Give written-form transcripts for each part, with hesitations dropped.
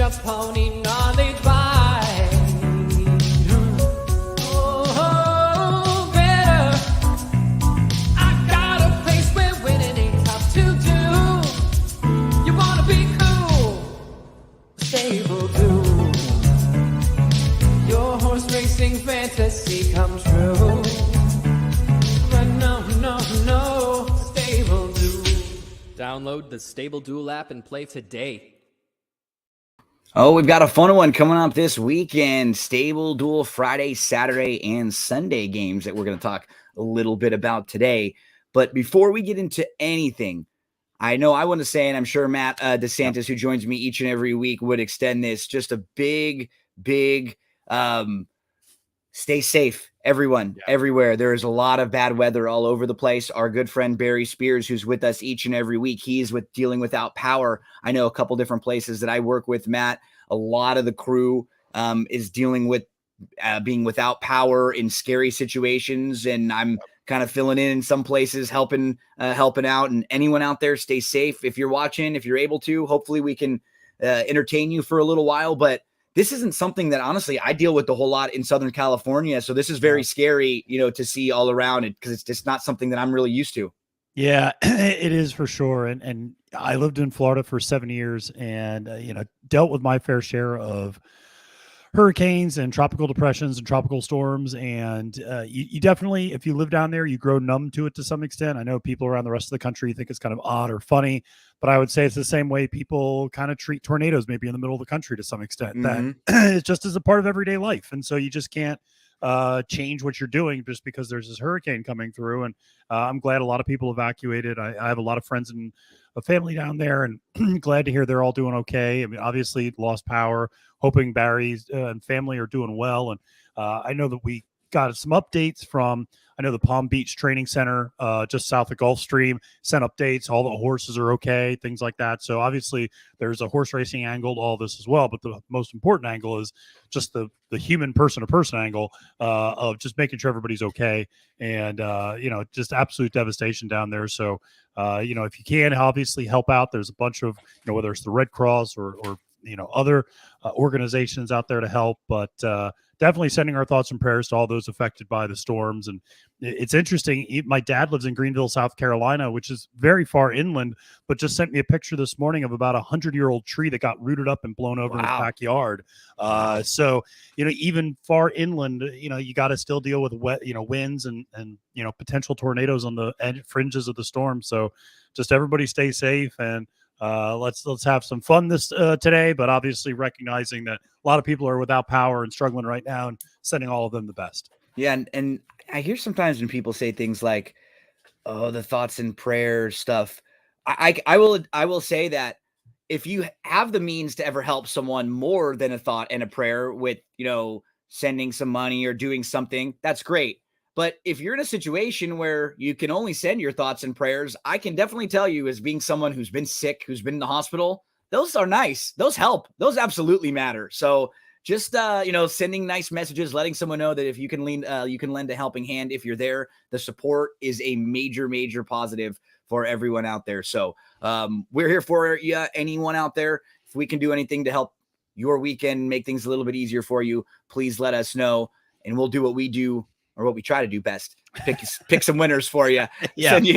a pony knowledge by. Oh, better. I got a place where winning ain't tough to do. You wanna be cool, stable Duel. Your horse racing fantasy come true. But no, stable Duel. Download the Stable Duel app and play today. Oh, we've got a fun one coming up this weekend. Stable Duel Friday, Saturday, and Sunday games that we're going to talk a little bit about today. But before we get into anything, I know I want to say, and I'm sure Matt DeSantis, who joins me each and every week, would extend this, just a big stay safe, everyone, everywhere. There is a lot of bad weather all over the place. Our good friend Barry Spears, who's with us each and every week, he's with dealing without power. I know a couple different places that I work with, Matt. A lot of the crew is dealing with being without power in scary situations, and I'm kind of filling in some places, helping out. And anyone out there, stay safe. If you're watching, if you're able to, hopefully we can entertain you for a little while. But this isn't something that, honestly, I deal with a whole lot in Southern California. So this is very scary, to see all around it, because it's just not something that I'm really used to. Yeah, it is for sure. And I lived in Florida for 7 years and, dealt with my fair share of hurricanes and tropical depressions and tropical storms. And you definitely, if you live down there, you grow numb to it to some extent. I know people around the rest of the country think it's kind of odd or funny, but I would say it's the same way people kind of treat tornadoes, maybe in the middle of the country to some extent, that it's just as a part of everyday life. And so you just can't change what you're doing just because there's this hurricane coming through. And I'm glad a lot of people evacuated. I have a lot of friends and a family down there, and glad to hear they're all doing okay. I mean, obviously lost power, hoping Barry's and family are doing well. And I know that we got some updates from, I know the Palm Beach Training Center, just south of Gulfstream, sent updates. All the horses are okay, things like that. So obviously there's a horse racing angle to all this as well. But the most important angle is just the human person-to-person angle of just making sure everybody's okay. And, just absolute devastation down there. So, if you can obviously help out, there's a bunch of, whether it's the Red Cross or other organizations out there to help. But definitely sending our thoughts and prayers to all those affected by the storms. And it's interesting. My dad lives in Greenville, South Carolina, which is very far inland, but just sent me a picture this morning of about 100-year-old tree that got rooted up and blown over in his backyard. So, even far inland, you got to still deal with wet, winds and potential tornadoes on the fringes of the storm. So just everybody stay safe, and let's have some fun this today, but obviously recognizing that a lot of people are without power and struggling right now, and sending all of them the best. Yeah. And I hear sometimes when people say things like, oh, the thoughts and prayers stuff. I will say that if you have the means to ever help someone more than a thought and a prayer with, sending some money or doing something, that's great. But if you're in a situation where you can only send your thoughts and prayers, I can definitely tell you, as being someone who's been sick, who's been in the hospital, those are nice. Those help. Those absolutely matter. So just, sending nice messages, letting someone know that if you can lend a helping hand if you're there. The support is a major, major positive for everyone out there. So we're here for you, anyone out there. If we can do anything to help your weekend, make things a little bit easier for you, please let us know, and we'll do what we do, or what we try to do best, pick some winners for you. Send you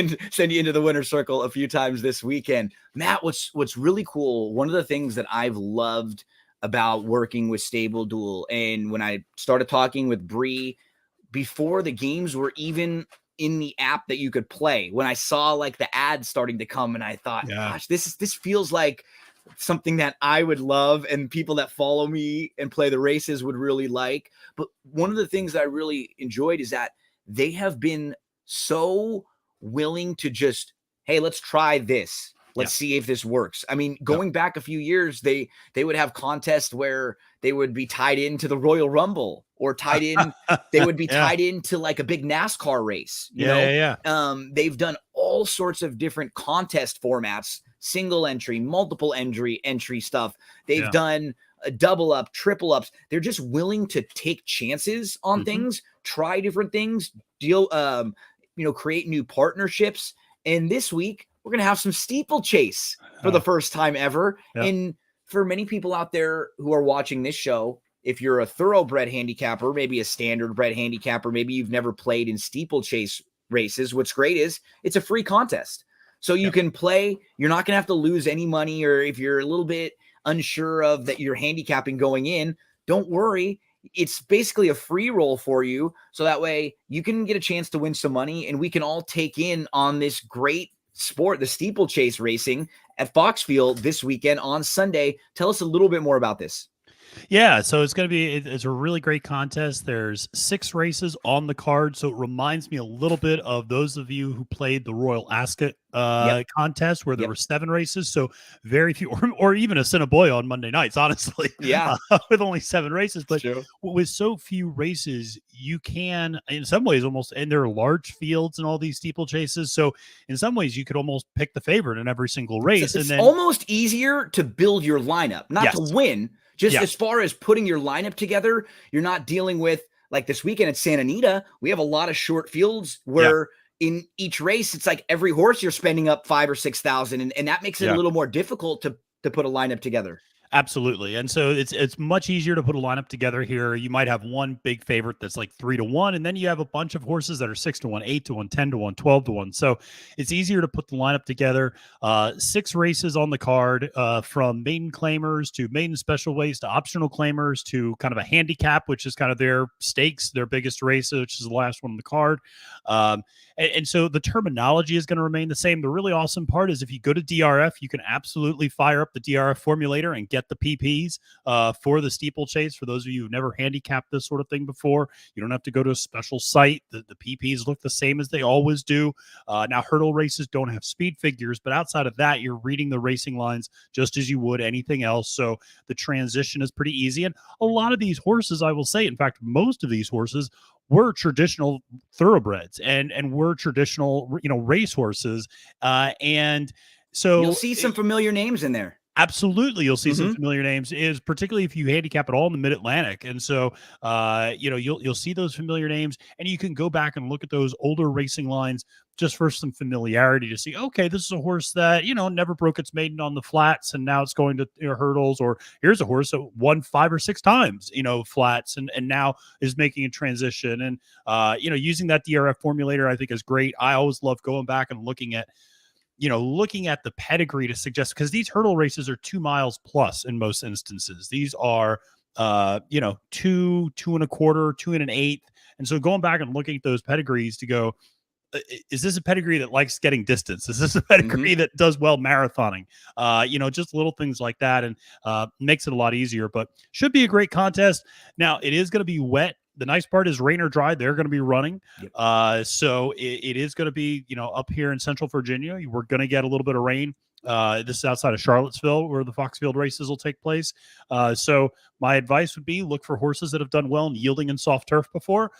into the winner circle a few times this weekend. Matt, what's really cool, one of the things that I've loved about working with Stable Duel, and when I started talking with Bree before the games were even in the app that you could play, when I saw like the ads starting to come, and I thought, gosh, this feels like something that I would love, and people that follow me and play the races would really like. But one of the things that I really enjoyed is that they have been so willing to just, hey, let's try this. Let's see if this works. I mean, going back a few years, they would have contests where they would be tied into the Royal Rumble, or tied in, they would be tied into like a big NASCAR race. You know? They've done all sorts of different contest formats, single entry, multiple entry stuff. They've done a double up, triple ups. They're just willing to take chances on things, try different things, create new partnerships. And this week we're going to have some steeplechase for the first time ever. And for many people out there who are watching this show, if you're a thoroughbred handicapper, maybe a standard bred handicapper, maybe you've never played in steeplechase races, what's great is it's a free contest. So you can play, you're not going to have to lose any money, or if you're a little bit unsure of that you're handicapping going in, don't worry. It's basically a free roll for you. So that way you can get a chance to win some money, and we can all take in on this great sport, the steeplechase racing at Foxfield this weekend on Sunday. Tell us a little bit more about this. Yeah, so it's going to be it's a really great contest. There's 6 races on the card, so it reminds me a little bit of those of you who played the Royal Ascot contest where there were 7 races. So very few, or even a Cinnaboy on Monday nights, honestly. Yeah, with only 7 races, but with so few races, you can, in some ways, almost, and there are large fields in all these steeplechases. So in some ways, you could almost pick the favorite in every single race. It's and then almost easier to build your lineup, not to win. Just as far as putting your lineup together, you're not dealing with, like this weekend at Santa Anita, we have a lot of short fields where in each race, it's like every horse you're spending up 5,000 or 6,000, and that makes it a little more difficult to put a lineup together. Absolutely. And so it's much easier to put a lineup together here. You might have one big favorite that's like 3-1, and then you have a bunch of horses that are 6-1, 8-1, 10-1, 12-1. So it's easier to put the lineup together. 6 races on the card, from maiden claimers to maiden special weights to optional claimers to kind of a handicap, which is kind of their stakes, their biggest race, which is the last one on the card. And so the terminology is going to remain the same. The really awesome part is if you go to DRF, you can absolutely fire up the DRF formulator and get the PPs for the steeplechase. For those of you who've never handicapped this sort of thing before, you don't have to go to a special site. The PPs look the same as they always do. Now, hurdle races don't have speed figures, but outside of that, you're reading the racing lines just as you would anything else. So the transition is pretty easy. And a lot of these horses, I will say, in fact, most of these horses were traditional thoroughbreds and were traditional, race horses. And so you'll see some familiar names in there. Absolutely. You'll see some familiar names, is particularly if you handicap it all in the Mid-Atlantic. And so, you'll see those familiar names, and you can go back and look at those older racing lines just for some familiarity to see, okay, this is a horse that, never broke its maiden on the flats, and now it's going to hurdles, or here's a horse that won 5 or 6 times, flats, and now is making a transition. And, using that DRF formulator, I think, is great. I always love going back and looking at the pedigree to suggest, because these hurdle races are 2 miles plus in most instances. These are, 2, 2.25, 2 1/8. And so going back and looking at those pedigrees to go, is this a pedigree that likes getting distance? Is this a pedigree that does well marathoning? Just little things like that, and makes it a lot easier, but should be a great contest. Now, it is going to be wet. The nice part is rain or dry, they're going to be running. So it is going to be, up here in Central Virginia, we're going to get a little bit of rain. This is outside of Charlottesville where the Foxfield races will take place. So my advice would be look for horses that have done well in yielding and soft turf before,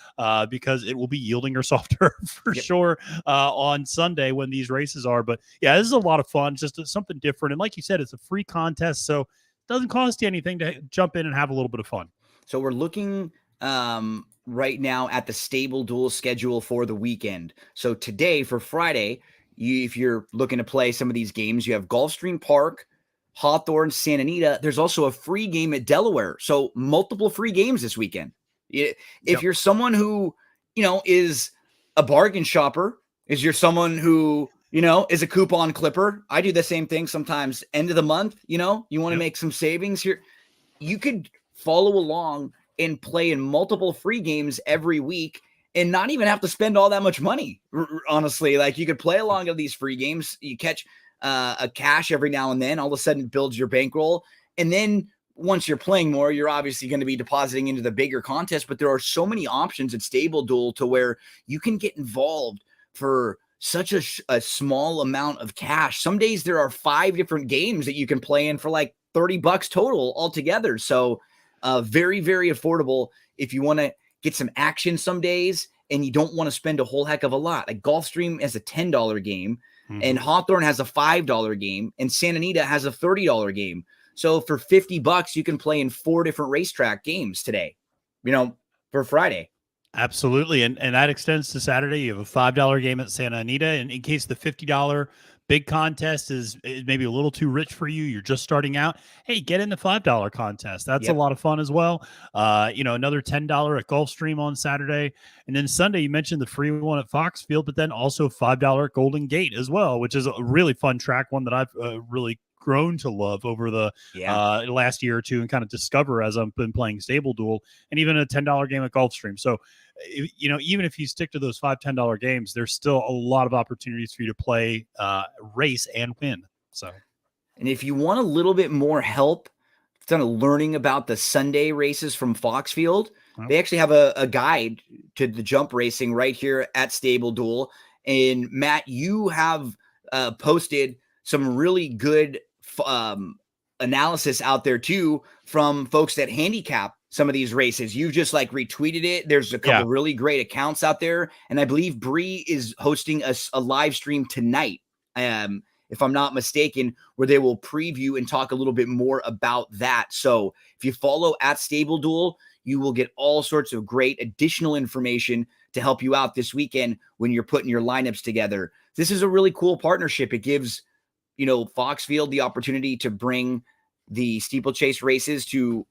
because it will be yielding or soft turf for sure on Sunday when these races are. But yeah, this is a lot of fun, just something different. And like you said, it's a free contest, so it doesn't cost you anything to jump in and have a little bit of fun. So we're looking right now at the Stable Duel schedule for the weekend. So today, for Friday, if you're looking to play some of these games, you have Gulfstream Park, Hawthorne, Santa Anita. There's also a free game at Delaware. So multiple free games this weekend. If you're someone who, is a bargain shopper, is you're someone who, is a coupon clipper. I do the same thing sometimes. End of the month, you want to make some savings here. You could follow along and play in multiple free games every week and not even have to spend all that much money. Honestly, like you could play along of these free games. You catch a cash every now and then, all of a sudden it builds your bankroll. And then once you're playing more, you're obviously going to be depositing into the bigger contest, but there are so many options at Stable Duel to where you can get involved for such a small amount of cash. Some days there are 5 different games that you can play in for like $30 total altogether. So very, very affordable if you want to get some action some days and you don't want to spend a whole heck of a lot. Like Gulfstream has a $10 game, and Hawthorne has a $5 game, and Santa Anita has a $30 game. So for $50, you can play in 4 different racetrack games today, for Friday. Absolutely. And that extends to Saturday. You have a $5 game at Santa Anita. And in case the $50 big contest is maybe a little too rich for you, you're just starting out, hey, get in the $5 contest. That's a Yep. lot of fun as well. Another $10 at Gulfstream on Saturday. And then Sunday, you mentioned the free one at Foxfield, but then also $5 at Golden Gate as well, which is a really fun track, one that I've really grown to love over the last year or two and kind of discover as I've been playing Stable Duel, and even a $10 game at Gulfstream. So, even if you stick to those $5-10 games, there's still a lot of opportunities for you to play, race, and win. So, and if you want a little bit more help kind of learning about the Sunday races from Foxfield, they actually have a guide to the jump racing right here at Stable Duel. And Matt, you have posted some really good analysis out there too from folks that handicap some of these races. You just like retweeted it. There's a couple really great accounts out there. And I believe Bree is hosting a live stream tonight, if I'm not mistaken, where they will preview and talk a little bit more about that. So if you follow at Stable Duel, you will get all sorts of great additional information to help you out this weekend when you're putting your lineups together. This is a really cool partnership. It gives, Foxfield the opportunity to bring the steeplechase races to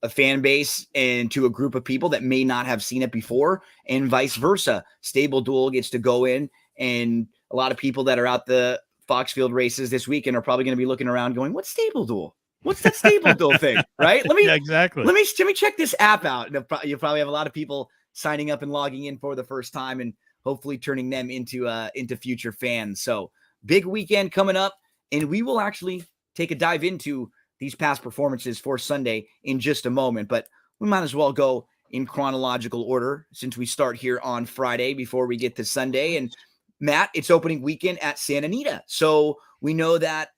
a fan base and to a group of people that may not have seen it before, and vice versa. Stable Duel gets to go in, and a lot of people that are out the Foxfield races this weekend are probably going to be looking around going, what's Stable Duel? What's that Stable Duel thing? Right? exactly. Let me check this app out. And you'll probably have a lot of people signing up and logging in for the first time, and hopefully turning them into future fans. So big weekend coming up, and we will actually take a dive into these past performances for Sunday in just a moment, but we might as well go in chronological order since we start here on Friday before we get to Sunday. And Matt, it's opening weekend at Santa Anita. So we know that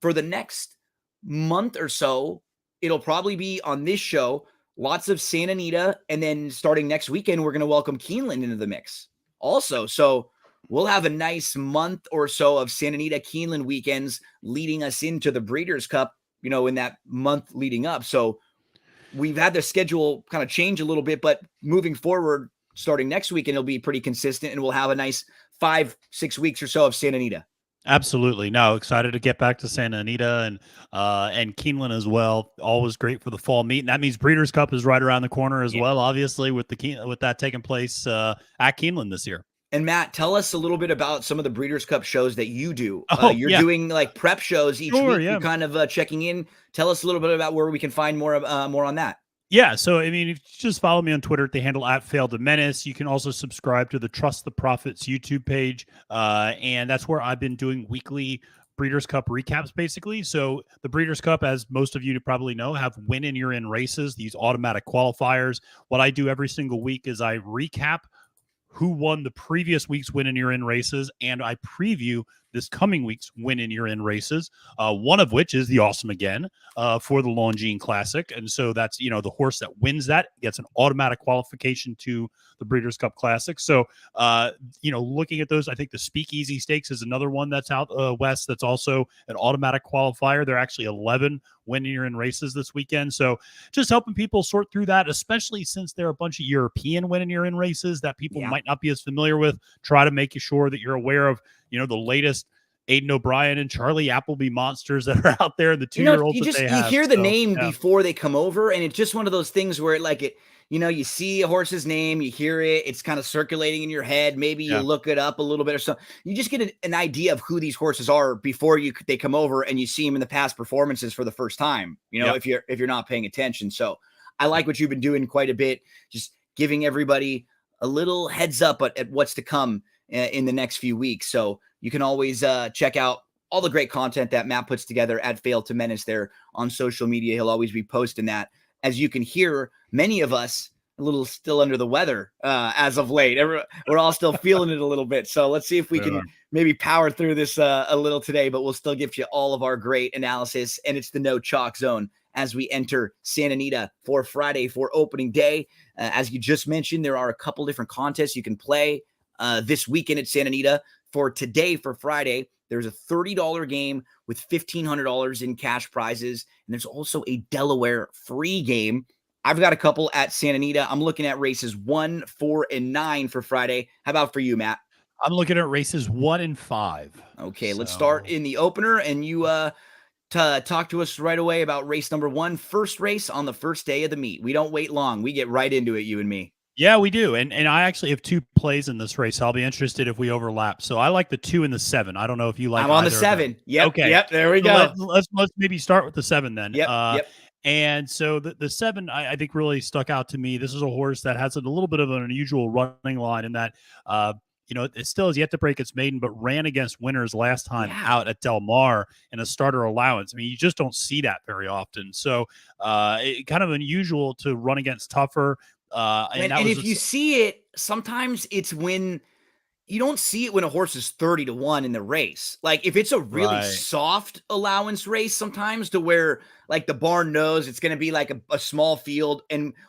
for the next month or so, it'll probably be on this show, lots of Santa Anita. And then starting next weekend, we're going to welcome Keeneland into the mix also. So we'll have a nice month or so of Santa Anita Keeneland weekends leading us into the Breeders' Cup, in that month leading up. So we've had the schedule kind of change a little bit, but moving forward, starting next weekend, it'll be pretty consistent, and we'll have a nice 5-6 weeks or so of Santa Anita. Absolutely. No, excited to get back to Santa Anita and Keeneland as well. Always great for the fall meet. And that means Breeders' Cup is right around the corner as well, obviously, with that taking place at Keeneland this year. And Matt, tell us a little bit about some of the Breeders' Cup shows that you do. You're doing like prep shows each week. You're kind of checking in. Tell us a little bit about where we can find more on that. Yeah, so if you just follow me on Twitter at the handle @FailToMenace, you can also subscribe to the Trust the Profits YouTube page, and that's where I've been doing weekly Breeders' Cup recaps, basically. So the Breeders' Cup, as most of you probably know, have win and you're in races, these automatic qualifiers. What I do every single week is I recap who won the previous week's win and you're in races, and I preview this coming week's win and you're in races, one of which is the Awesome Again for the Longines Classic. And so that's, the horse that wins that gets an automatic qualification to the Breeders' Cup Classic. So, looking at those, I think the Speakeasy Stakes is another one that's out west that's also an automatic qualifier. There are actually 11 win and you're in races this weekend. So just helping people sort through that, especially since there are a bunch of European win and you're in races that people might not be as familiar with. Try to make sure that you're aware of, the latest Aiden O'Brien and Charlie Appleby monsters that are out there, the 2-year-olds that they have. You hear the name before they come over, and it's just one of those things where you see a horse's name, you hear it, it's kind of circulating in your head. Maybe you look it up a little bit or something. You just get an idea of who these horses are before they come over, and you see them in the past performances for the first time, if you're not paying attention. So I like what you've been doing quite a bit, just giving everybody a little heads up at what's to come in the next few weeks. So you can always check out all the great content that Matt puts together at Fail to Menace there on social media. He'll always be posting that. As you can hear, many of us a little still under the weather as of late. We're all still feeling it a little bit. So let's see if we can maybe power through this a little today, but we'll still give you all of our great analysis. And it's the no chalk zone as we enter Santa Anita for Friday for opening day. As you just mentioned, there are a couple different contests you can play this weekend at Santa Anita. For today, for Friday, there's a $30 game with $1,500 in cash prizes. And there's also a Delaware free game. I've got a couple at Santa Anita. I'm looking at races 1, 4, and 9 for Friday. How about for you, Matt? I'm looking at races 1 and 5. Okay, let's start So in the opener, and you talk to us right away about race number 1, first race on the first day of the meet. We don't wait long. We get right into it, you and me. yeah, we do. And I actually have 2 plays in this race. I'll be interested if we overlap. So I like the 2 and the 7. I don't know if you like I'm on the either of them. 7. Yep. Okay. Yep. There we So go. let's maybe start with the 7 then. Yep. Yep. And so the 7, I think really stuck out to me. This is a horse that has a little bit of an unusual running line in that, it still has yet to break its maiden, but ran against winners last time Yeah. out at Del Mar in a starter allowance. I mean, you just don't see that very often. So kind of unusual to run against tougher. And if you see it, sometimes it's when you don't see it when a horse is 30-1 in the race. Like if it's a really Right. soft allowance race, sometimes to where like the barn knows it's going to be like a small field,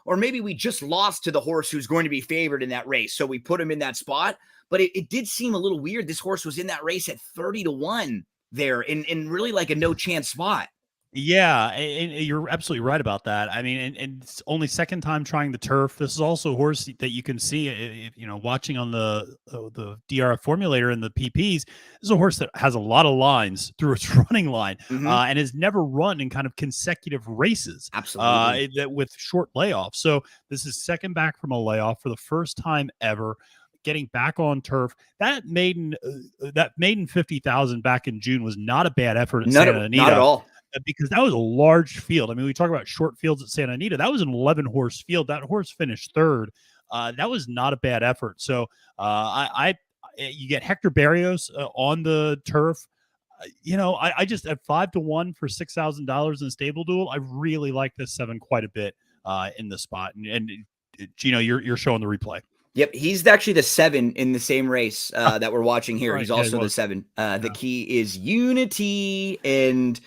or maybe we just lost to the horse who's going to be favored in that race, so we put him in that spot. But it did seem a little weird. This horse was in that race at 30-1 there, in really like a no chance spot. Yeah, and you're absolutely right about that. I mean, and it's only second time trying the turf. This is also a horse that you can see, watching on the DRF formulator and the PPs. This is a horse that has a lot of lines through its running line, and has never run in kind of consecutive races, Absolutely. that with short layoffs. So this is second back from a layoff for the first time ever. Getting back on turf, that maiden 50,000 back in June was not a bad effort at Santa Anita. Not at all. Because that was a large field. I mean, we talk about short fields at Santa Anita. That was an 11 horse field. That horse finished third. That was not a bad effort. So you get Hector Barrios on the turf. I just at 5-1 for $6,000 in stable duel. I really like this 7 quite a bit in the spot. And Gino, you're showing the replay. Yep, he's actually the 7 in the same race that we're watching here. Right, He's yeah, also the 7. The key is unity, and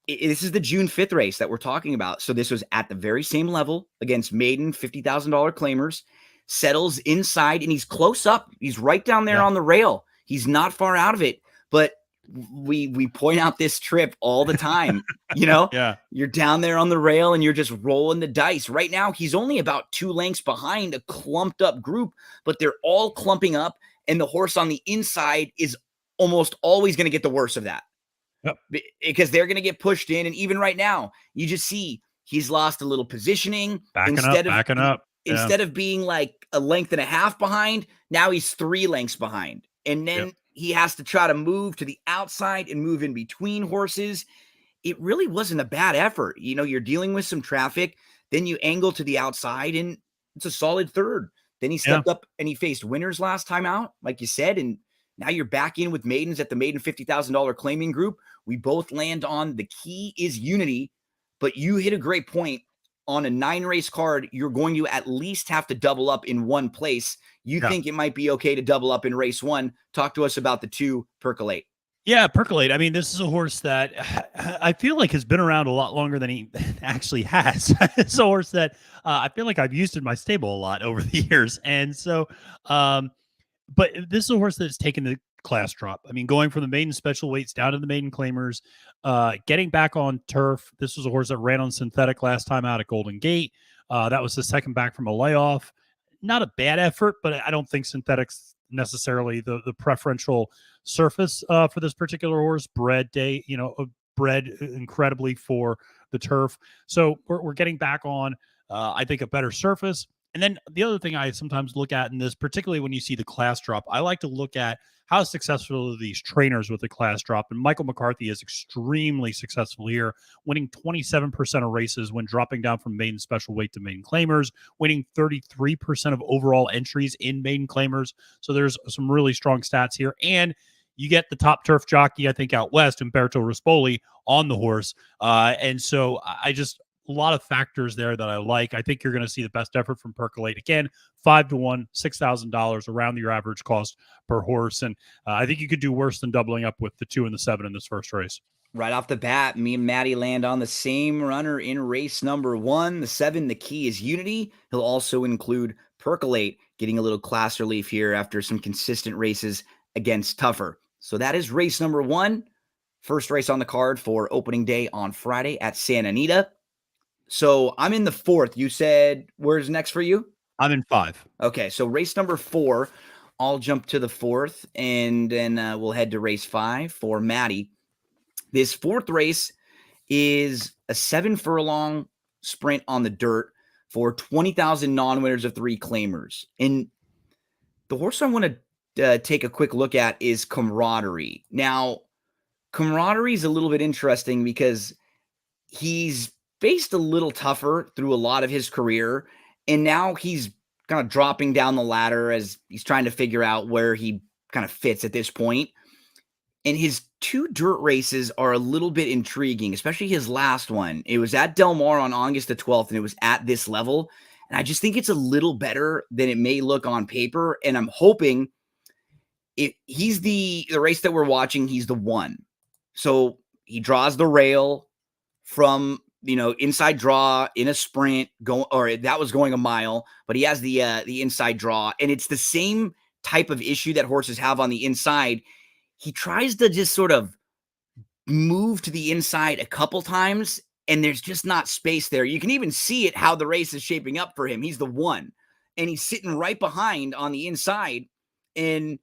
this is the June 5th race that we're talking about. So this was at the very same level against maiden $50,000 claimers. Settles inside, and he's close up. He's right down there on the rail. He's not far out of it, but we point out this trip all the time. Yeah. You're down there on the rail and you're just rolling the dice. Right now, he's only about 2 lengths behind a clumped up group, but they're all clumping up, and the horse on the inside is almost always going to get the worst of that. Yep. Because they're going to get pushed in. And even right now, you just see he's lost a little positioning. Backing up. Instead of being like a length and a half behind, now he's 3 lengths behind. And then he has to try to move to the outside and move in between horses. It really wasn't a bad effort. You're dealing with some traffic, then you angle to the outside, and it's a solid third. Then he stepped up and he faced winners last time out, like you said, and now you're back in with maidens at the maiden $50,000 claiming group. We both land on the key is unity, but you hit a great point. On a 9-race card, you're going to at least have to double up in one place. You think it might be okay to double up in race 1. Talk to us about the 2 Percolate. Yeah, Percolate. I mean, this is a horse that I feel like has been around a lot longer than he actually has. It's a horse that I feel like I've used in my stable a lot over the years. And so, but this is a horse that's taken the class drop. I mean, going from the maiden special weights down to the maiden claimers, getting back on turf. This was a horse that ran on synthetic last time out at Golden Gate. That was the second back from a layoff. Not a bad effort, but I don't think synthetics necessarily the preferential surface for this particular horse. Bred incredibly for the turf. So we're getting back on, I think, a better surface. And then the other thing I sometimes look at in this, particularly when you see the class drop, I like to look at how successful are these trainers with the class drop. And Michael McCarthy is extremely successful here, winning 27% of races when dropping down from maiden special weight to maiden claimers, winning 33% of overall entries in maiden claimers. So there's some really strong stats here. And you get the top turf jockey, I think, out west, Umberto Rispoli, on the horse. And so a lot of factors there that I like. I think you're going to see the best effort from Percolate. Again, 5-1, $6,000 around your average cost per horse. And I think you could do worse than doubling up with the 2 and the 7 in this first race. Right off the bat, me and Maddie land on the same runner in race number 1. The 7, the key is unity. He'll also include Percolate, getting a little class relief here after some consistent races against tougher. So that is race number 1. First race on the card for opening day on Friday at Santa Anita. So I'm in the 4th. You said, where's next for you? I'm in 5. Okay, so race number 4. I'll jump to the fourth, and then we'll head to race 5 for Maddie. This fourth race is a 7 furlong sprint on the dirt for 20,000 non-winners of 3 claimers. And the horse I want to take a quick look at is Camaraderie. Now, Camaraderie is a little bit interesting because he's faced a little tougher through a lot of his career, and now he's kind of dropping down the ladder as he's trying to figure out where he kind of fits at this point. And his 2 dirt races are a little bit intriguing, especially his last one. It was at Del Mar on August the 12th, and it was at this level. And I just think it's a little better than it may look on paper. And I'm hoping he's the race that we're watching, he's the one. So he draws the rail from, inside draw in a sprint, that was going a mile, but he has the inside draw. And it's the same type of issue that horses have on the inside. He tries to just sort of move to the inside a couple times, and there's just not space there. You can even see it, how the race is shaping up for him. He's the one, and he's sitting right behind on the inside. And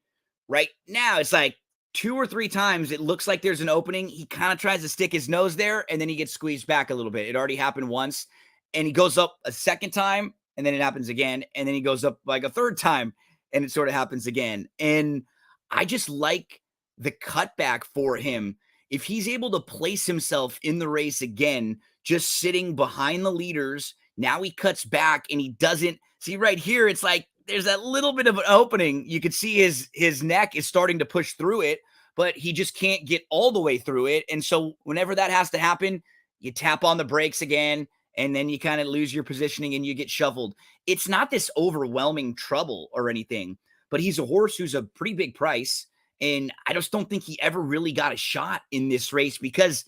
right now it's like 2 or 3 times it looks like there's an opening. He kind of tries to stick his nose there, and then he gets squeezed back a little bit. It already happened once, and he goes up a second time, and then it happens again, and then he goes up like a third time, and it sort of happens again. And I just like the cutback for him. If he's able to place himself in the race again, just sitting behind the leaders, now he cuts back and he doesn't see right here. It's like there's that little bit of an opening. You could see his neck is starting to push through it, but he just can't get all the way through it. And so whenever that has to happen, you tap on the brakes again, and then you kind of lose your positioning and you get shuffled. It's not this overwhelming trouble or anything, but he's a horse who's a pretty big price. And I just don't think he ever really got a shot in this race, because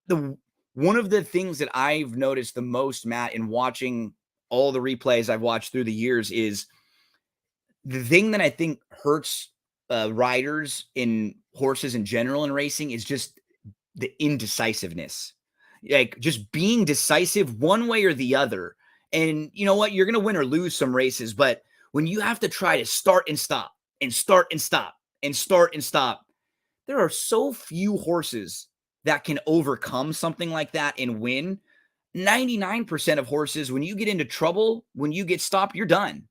one of the things that I've noticed the most, Matt, in watching all the replays I've watched through the years, is the thing that I think hurts riders in horses in general in racing is just the indecisiveness. Like just being decisive one way or the other. And you know what? You're going to win or lose some races, but when you have to try to start and stop and start and stop and start and stop, there are so few horses that can overcome something like that and win. 99% of horses, when you get into trouble, when you get stopped, you're done.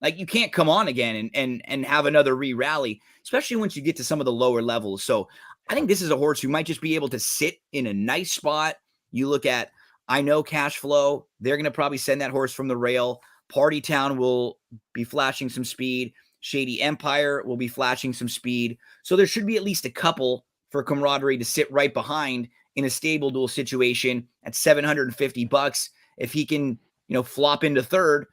Like you can't come on again and have another re-rally, especially once you get to some of the lower levels. So I think this is a horse who might just be able to sit in a nice spot. You look at, I know Cash Flow, they're going to probably send that horse from the rail. Party Town will be flashing some speed. Shady Empire will be flashing some speed. So there should be at least a couple for Camaraderie to sit right behind in a stable duel situation at $750. If he can, flop into third,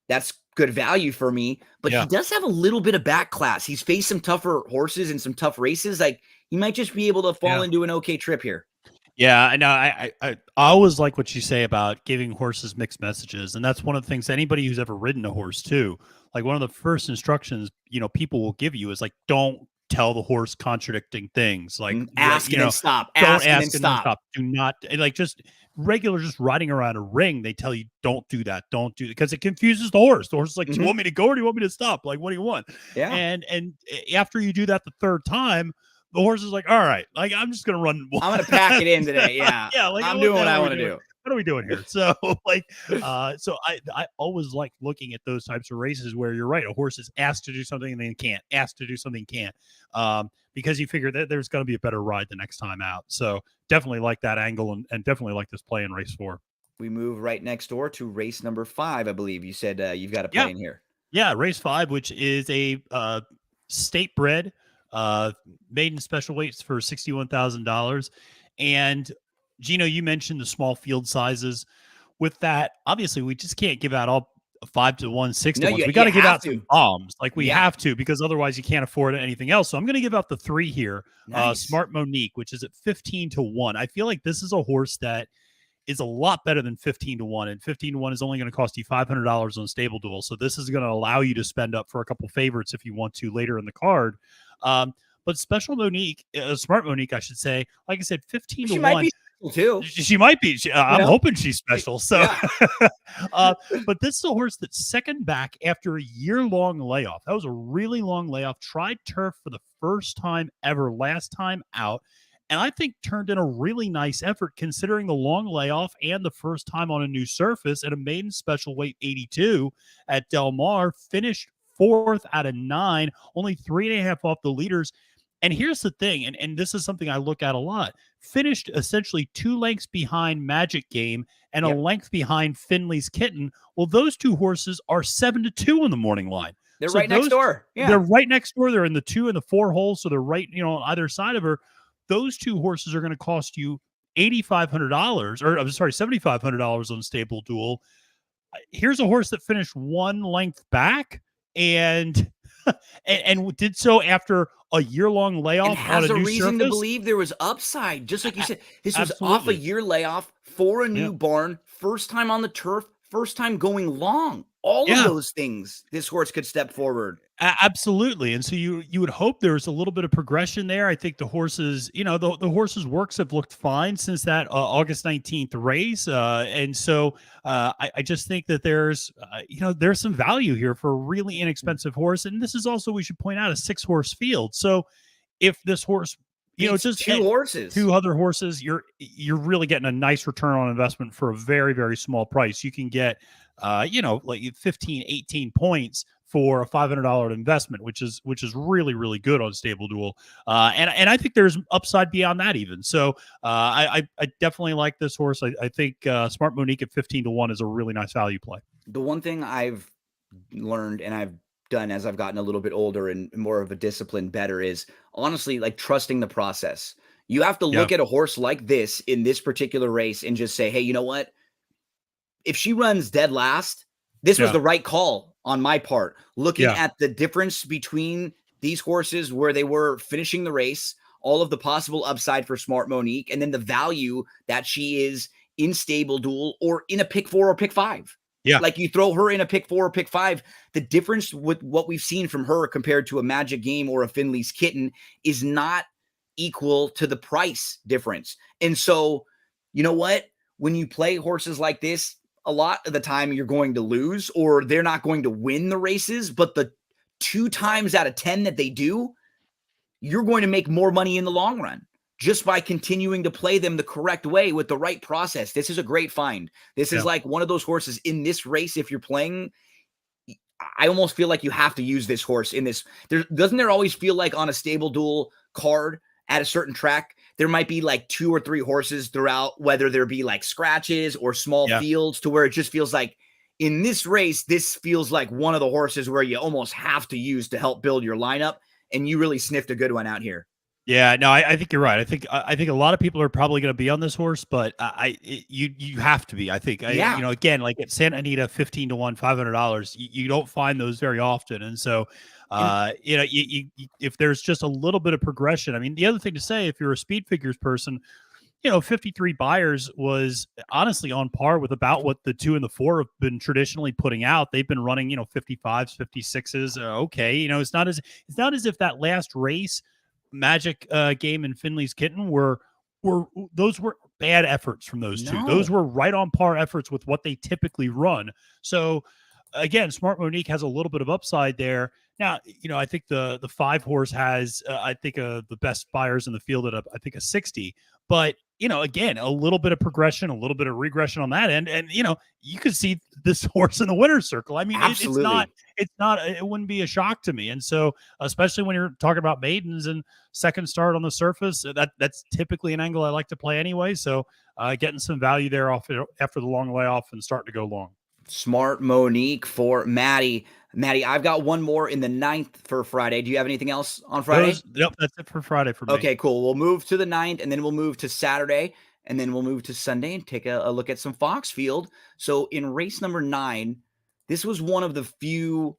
that's good value for me. But he does have a little bit of back class. He's faced some tougher horses and some tough races. Like he might just be able to fall into an okay trip here. Yeah, I know. I always like what you say about giving horses mixed messages, and that's one of the things anybody who's ever ridden a horse too. Like one of the first instructions, people will give you is like, don't tell the horse contradicting things. Like ask and then stop. Don't ask and then stop. Do not like just riding around a ring. They tell you don't do that. Don't do it because it confuses the horse. The horse is like, do you want me to go or do you want me to stop? Like, what do you want? Yeah. And after you do that the third time, the horse is like, all right, like I'm just gonna run. I'm gonna pack it in today. Yeah. Yeah. Like I'm doing what I want to do. What are we doing here? So so I always like looking at those types of races where you're right. A horse is asked to do something and then can't, asked to do something can't, because you figure that there's going to be a better ride the next time out. So definitely like that angle and definitely like this play in race 4. We move right next door to race number 5. I believe you said you've got a play in here. Yeah. Race 5, which is a state bred maiden special weights for $61,000. And Gino, you mentioned the small field sizes. With that, obviously, we just can't give out all 5-1, 6-1. We got to give out some bombs. Like we have to, because otherwise you can't afford anything else. So I'm going to give out the 3 here. Nice. Smart Monique, which is at 15-1. I feel like this is a horse that is a lot better than 15-1, and 15-1 is only going to cost you $500 on Stable Duel. So this is going to allow you to spend up for a couple favorites if you want to later in the card. But Special Monique, Smart Monique, I should say, like I said, 15-1. too. She might be. I'm know? hoping she's special. So, Yeah. but this is a horse that's second back after a year-long layoff. That was a really long layoff. Tried turf for the first time ever last time out, and I think turned in a really nice effort considering the long layoff and the first time on a new surface at a maiden special weight 82 at Del Mar. Finished fourth out of 9, only 3.5 off the leaders. And here's the thing, and this is something I look at a lot. Finished essentially 2 lengths behind Magic Game and a Yep. length behind Finley's Kitten. Well, those 2 horses are 7-2 on the morning line. They're So right next door. Yeah. They're right next door. They're in the 2 and the 4 holes, so they're right, on either side of her. Those 2 horses are going to cost you $8,500, or I'm sorry, $7,500 on Stable Duel. Here's a horse that finished 1 length back and and did so after a year-long layoff And has on a a new reason to surface. believe there was upside. Just like you said, this was off a Absolutely. year layoff for a new Yeah. barn, first time on the turf, first time going long. All of Yeah. those things, this horse could step forward. Absolutely. And so you would hope there's a little bit of progression there. I think the horses, the horses' works have looked fine since that August 19th race. And so I just think that there's some value here for a really inexpensive horse. And this is also, we should point out, a 6-horse field. So if this horse, Beats just 2 horses. 2 other horses, you're really getting a nice return on investment for a very, very small price. You can get, like 15, 18 points for a $500 investment, which is really, really good on Stable Duel. And I think there's upside beyond that even. So I definitely like this horse. I think Smart Monique at 15-1 is a really nice value play. The one thing I've learned and I've done as I've gotten a little bit older and more of a discipline better is honestly like trusting the process. You have to look at a horse like this in this particular race and just say, hey, you know what? If she runs dead last, this was the right call on my part. Looking at the difference between these horses where they were finishing the race, all of the possible upside for Smart Monique, and then the value that she is in Stable Duel or in a pick 4 or pick 5. Yeah. Like you throw her in a pick 4 or pick 5, the difference with what we've seen from her compared to a Magic Game or a Finley's Kitten is not equal to the price difference. And so, you know what? When you play horses like this, a lot of the time you're going to lose or they're not going to win the races, but the 2 times out of 10 that they do, you're going to make more money in the long run just by continuing to play them the correct way with the right process. This is a great find. This is like one of those horses in this race. If you're playing, I almost feel like you have to use this horse in this. Doesn't there always feel like on a Stable Duel card at a certain track, there might be like 2 or 3 horses throughout, whether there be like scratches or small fields, to where it just feels like in this race, this feels like one of the horses where you almost have to use to help build your lineup. And you really sniffed a good one out here. Yeah, no, I think you're right. I think a lot of people are probably going to be on this horse, but you have to be. I think, again, like at Santa Anita, 15-1, $500. You don't find those very often, and so, if there's just a little bit of progression. I mean, the other thing to say, if you're a speed figures person, 53 buyers was honestly on par with about what the 2 and the 4 have been traditionally putting out. They've been running, 55s, 56s. Okay, it's not as if that last race, Magic Game and Finley's Kitten were bad efforts from those 2. Those were right on par efforts with what they typically run. So again, Smart Monique has a little bit of upside there. Now, I think the 5 horse has the best buyers in the field at I think a 60, but again, a little bit of progression, a little bit of regression on that end. And, you could see this horse in the winner's circle. I mean, it wouldn't be a shock to me. And so, especially when you're talking about maidens and second start on the surface, that's typically an angle I like to play anyway. So getting some value there after the long layoff and starting to go long. Smart Monique for Maddie. Maddie, I've got one more in the 9th for Friday. Do you have anything else on Friday? Yep, that's it for Friday for me. Okay, cool. We'll move to the 9th, and then we'll move to Saturday, and then we'll move to Sunday and take a look at some Foxfield. So in race number 9, this was one of the few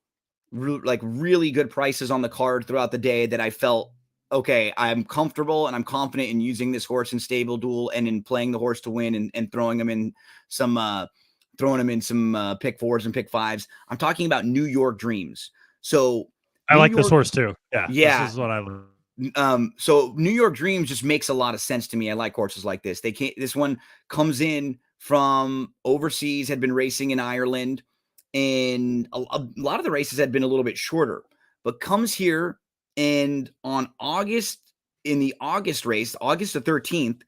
really good prices on the card throughout the day that I felt, okay, I'm comfortable and I'm confident in using this horse in Stable Duel and in playing the horse to win and throwing him in some pick 4s and pick 5s. I'm talking about New York Dreams. So I like this horse too. Yeah. Yeah. This is what I learned. So New York Dreams just makes a lot of sense to me. I like horses like this. This one comes in from overseas, had been racing in Ireland, and a lot of the races had been a little bit shorter, but comes here and in the August race, August the 13th,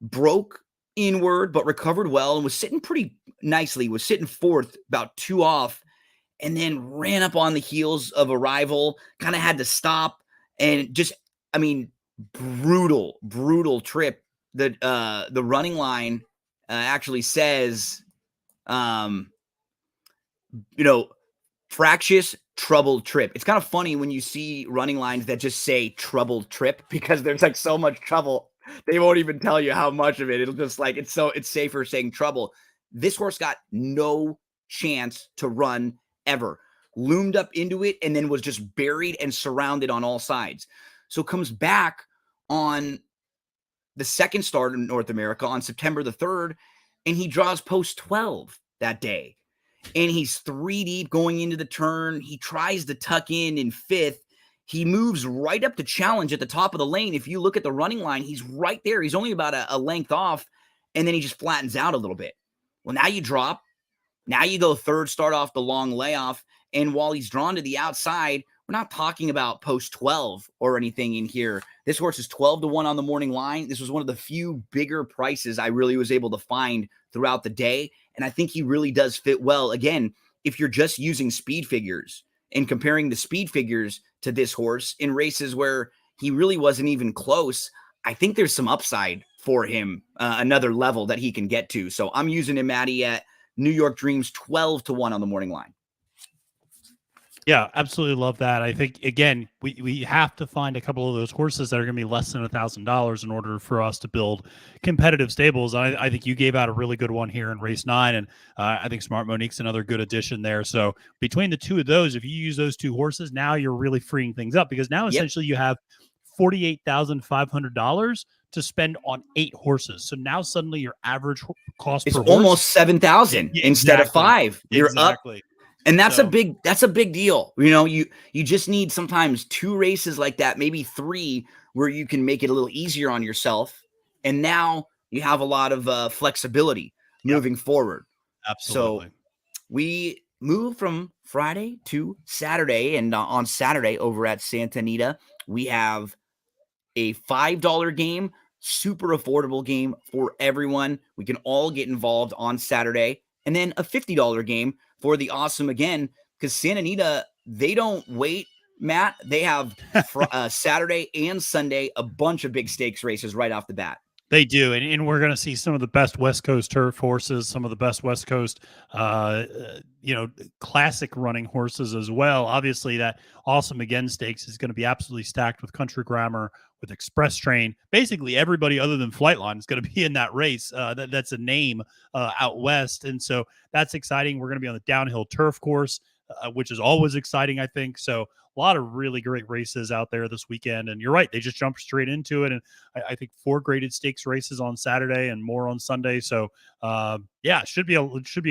broke inward, but recovered well and was sitting pretty nicely, was sitting fourth, about 2 off, and then ran up on the heels of a rival, kind of had to stop and just, I mean, brutal trip. The running line actually says, fractious troubled trip. It's kind of funny when you see running lines that just say troubled trip because there's like so much trouble. They won't even tell you how much of it. It'll just like, it's safer saying trouble. This horse got no chance to run ever. Loomed up into it and then was just buried and surrounded on all sides. So comes back on the second start in North America on September the 3rd, and he draws post 12 that day. And he's 3 deep going into the turn. He tries to tuck in 5th. He moves right up to challenge at the top of the lane. If you look at the running line, he's right there. He's only about a length off, and then he just flattens out a little bit. Well, now you drop. Now you go third, start off the long layoff. And while he's drawn to the outside, we're not talking about post 12 or anything in here. This horse is 12-1 on the morning line. This was one of the few bigger prices I really was able to find throughout the day. And I think he really does fit well. Again, if you're just using speed figures and comparing the speed figures to this horse in races where he really wasn't even close, I think there's some upside for him, another level that he can get to. So I'm using him, Maddie, at New York Dreams 12-1 on the morning line. Yeah, absolutely love that. I think, again, we have to find a couple of those horses that are going to be less than $1,000 in order for us to build competitive stables. I think you gave out a really good one here in race 9, and I think Smart Monique's another good addition there. So between the two of those, if you use those 2 horses, now you're really freeing things up because now essentially you have $48,500 to spend on 8 horses. So now suddenly your average cost per horse is almost 7,000 instead of 5. You're up. And that's a big deal. You just need sometimes 2 races like that, maybe 3, where you can make it a little easier on yourself. And now you have a lot of flexibility moving forward. Absolutely. So we move from Friday to Saturday. And on Saturday over at Santa Anita, we have a $5 game, super affordable game for everyone. We can all get involved on Saturday. And then a $50 game for the awesome again, because Santa Anita, they don't wait, Matt. They have Saturday and Sunday, a bunch of big stakes races right off the bat. They do, and we're going to see some of the best West Coast turf horses, some of the best West Coast, classic running horses as well. Obviously, that Awesome Again Stakes is going to be absolutely stacked with Country Grammar, with Express Train. Basically, everybody other than Flightline is going to be in that race. That's a name out west, and so that's exciting. We're going to be on the downhill turf course, which is always exciting, I think. So a lot of really great races out there this weekend. And you're right, they just jumped straight into it. And I think 4 graded stakes races on Saturday and more on Sunday. So it should be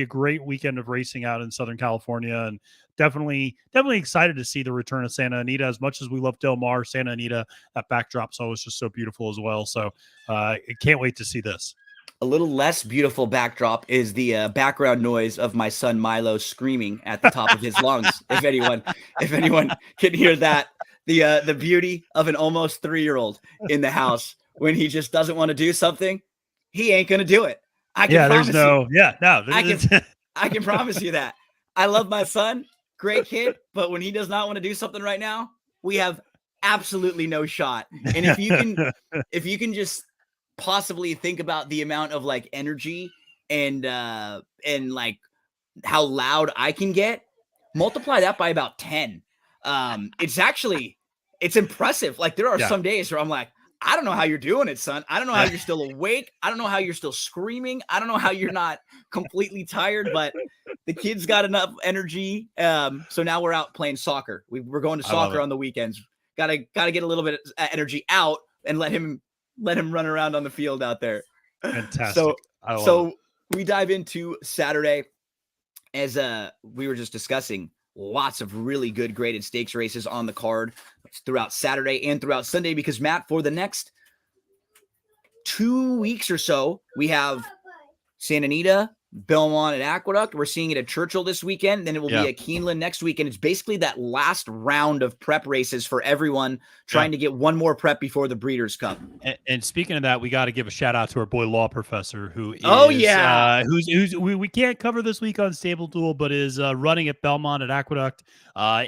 a great weekend of racing out in Southern California. And definitely excited to see the return of Santa Anita. As much as we love Del Mar, Santa Anita, that backdrop's always just so beautiful as well. So I can't wait to see this. A little less beautiful backdrop is the background noise of my son Milo screaming at the top of his lungs. If anyone can hear that, the beauty of an almost 3-year-old in the house when he just doesn't want to do something, he ain't gonna do it. I can promise you that. I love my son, great kid, but when he does not want to do something right now, we have absolutely no shot. And if you can just possibly think about the amount of like energy and like how loud I can get, multiply that by about 10. It's impressive. Like there are some days where I'm like, I don't know how you're doing it, son. I don't know how you're still awake. I don't know how you're still screaming. I don't know how you're not completely tired, but the kid's got enough energy. So now we're out playing soccer. We're going to soccer on the weekends. Gotta get a little bit of energy out and let him run around on the field out there. Fantastic. So we dive into Saturday as we were just discussing. lots of really good graded stakes races on the card throughout Saturday and throughout Sunday, because Matt, for the next 2 weeks or so, we have Santa Anita, Belmont, and Aqueduct. We're seeing it at Churchill this weekend. Then it will be at Keeneland next week. And it's basically that last round of prep races for everyone trying to get one more prep before the Breeders' Cup. And speaking of that, we got to give a shout out to our boy Law Professor, who is who's we can't cover this week on Stable Duel, but is running at Belmont at Aqueduct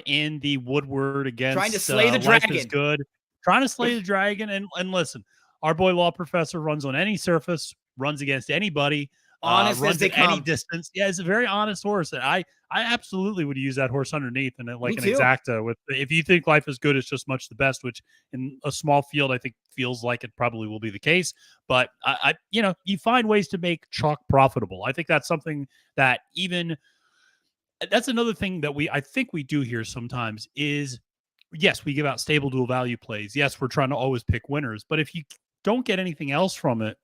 in the Woodward against trying to slay the Life dragon. Is Good, trying to slay the dragon. And listen, our boy Law Professor runs on any surface, runs against anybody. Honest runs as they at any come. distance. Yeah, it's a very honest horse. And I absolutely would use that horse underneath and like an exacta. With if you think Life Is Good is just much the best, which in a small field I think feels like it probably will be the case. But I you find ways to make chalk profitable. I think that's something that that's another thing that I think we do here sometimes is, yes, we give out Stable Duel value plays. Yes, we're trying to always pick winners. But if you don't get anything else from it,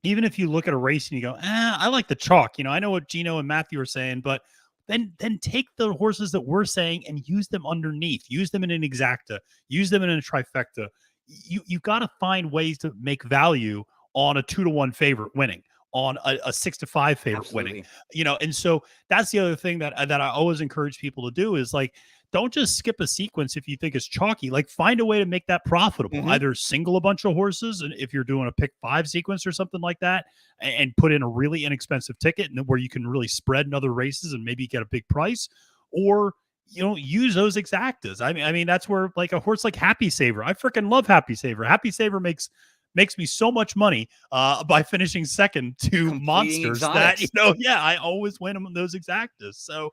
even if you look at a race and you go, I like the chalk. I know what Gino and Matthew are saying, but then take the horses that we're saying and use them underneath. Use them in an exacta. Use them in a trifecta. You got to find ways to make value on a 2-to-1 favorite winning, on a 6-to-5 favorite winning. And so that's the other thing that I always encourage people to do is like, don't just skip a sequence if you think it's chalky. Like, find a way to make that profitable. Either single a bunch of horses, and if you're doing a pick 5 sequence or something like that, and put in a really inexpensive ticket, and where you can really spread in other races and maybe get a big price, or use those exactas. I mean that's where like a horse like Happy Saver. I freaking love Happy Saver. Happy Saver makes me so much money by finishing second to monsters exotics. That I always win them on those exactas. So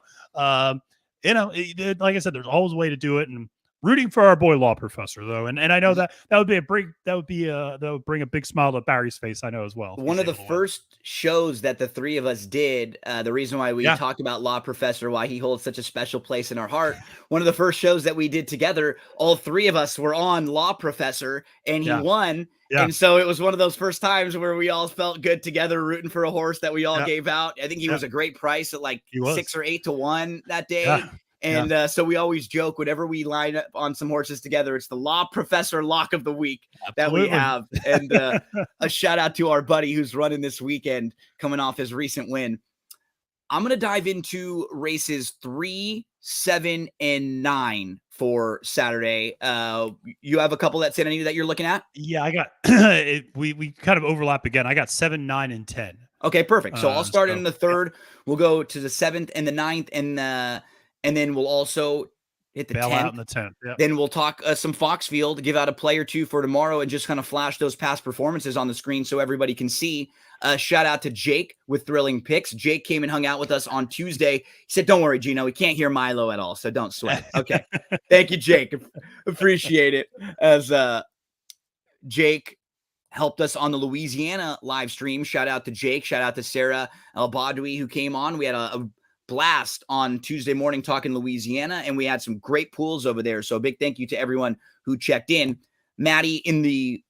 like I said, there's always a way to do it, and rooting for our boy Law Professor though. And I know that would bring a big smile to Barry's face. I know as well. One of the first shows that the three of us did, the reason why we talked about Law Professor, why he holds such a special place in our heart. One of the first shows that we did together, all three of us were on Law Professor, and he won. Yeah. And so it was one of those first times where we all felt good together rooting for a horse that we all gave out. I think he was a great price at like 6 or 8 to 1 that day. Yeah. And so we always joke whenever we line up on some horses together, it's the Law Professor lock of the week that we have. And a shout out to our buddy who's running this weekend coming off his recent win. I'm going to dive into races 3, 7, and 9 for Saturday. You have a couple at Santa Anita that you're looking at? Yeah, I got we kind of overlap again. I got 7, 9, and 10. Okay, perfect. So I'll start in the 3rd. We'll go to the 7th and the 9th, and then we'll also hit the 10th. Out in the 10th. Yep. Then we'll talk some Foxfield, give out a play or two for tomorrow, and just kind of flash those past performances on the screen so everybody can see. Shout out to Jake with Thrilling Picks. Jake came and hung out with us on Tuesday. He said, "Don't worry, Gino, we can't hear Milo at all, so don't sweat." Okay. Thank you, Jake. Appreciate it. As Jake helped us on the Louisiana live stream. Shout out to Jake. Shout out to Sarah El-Badwi who came on. We had a blast on Tuesday morning talking Louisiana, and we had some great pools over there. So a big thank you to everyone who checked in. Maddie, in the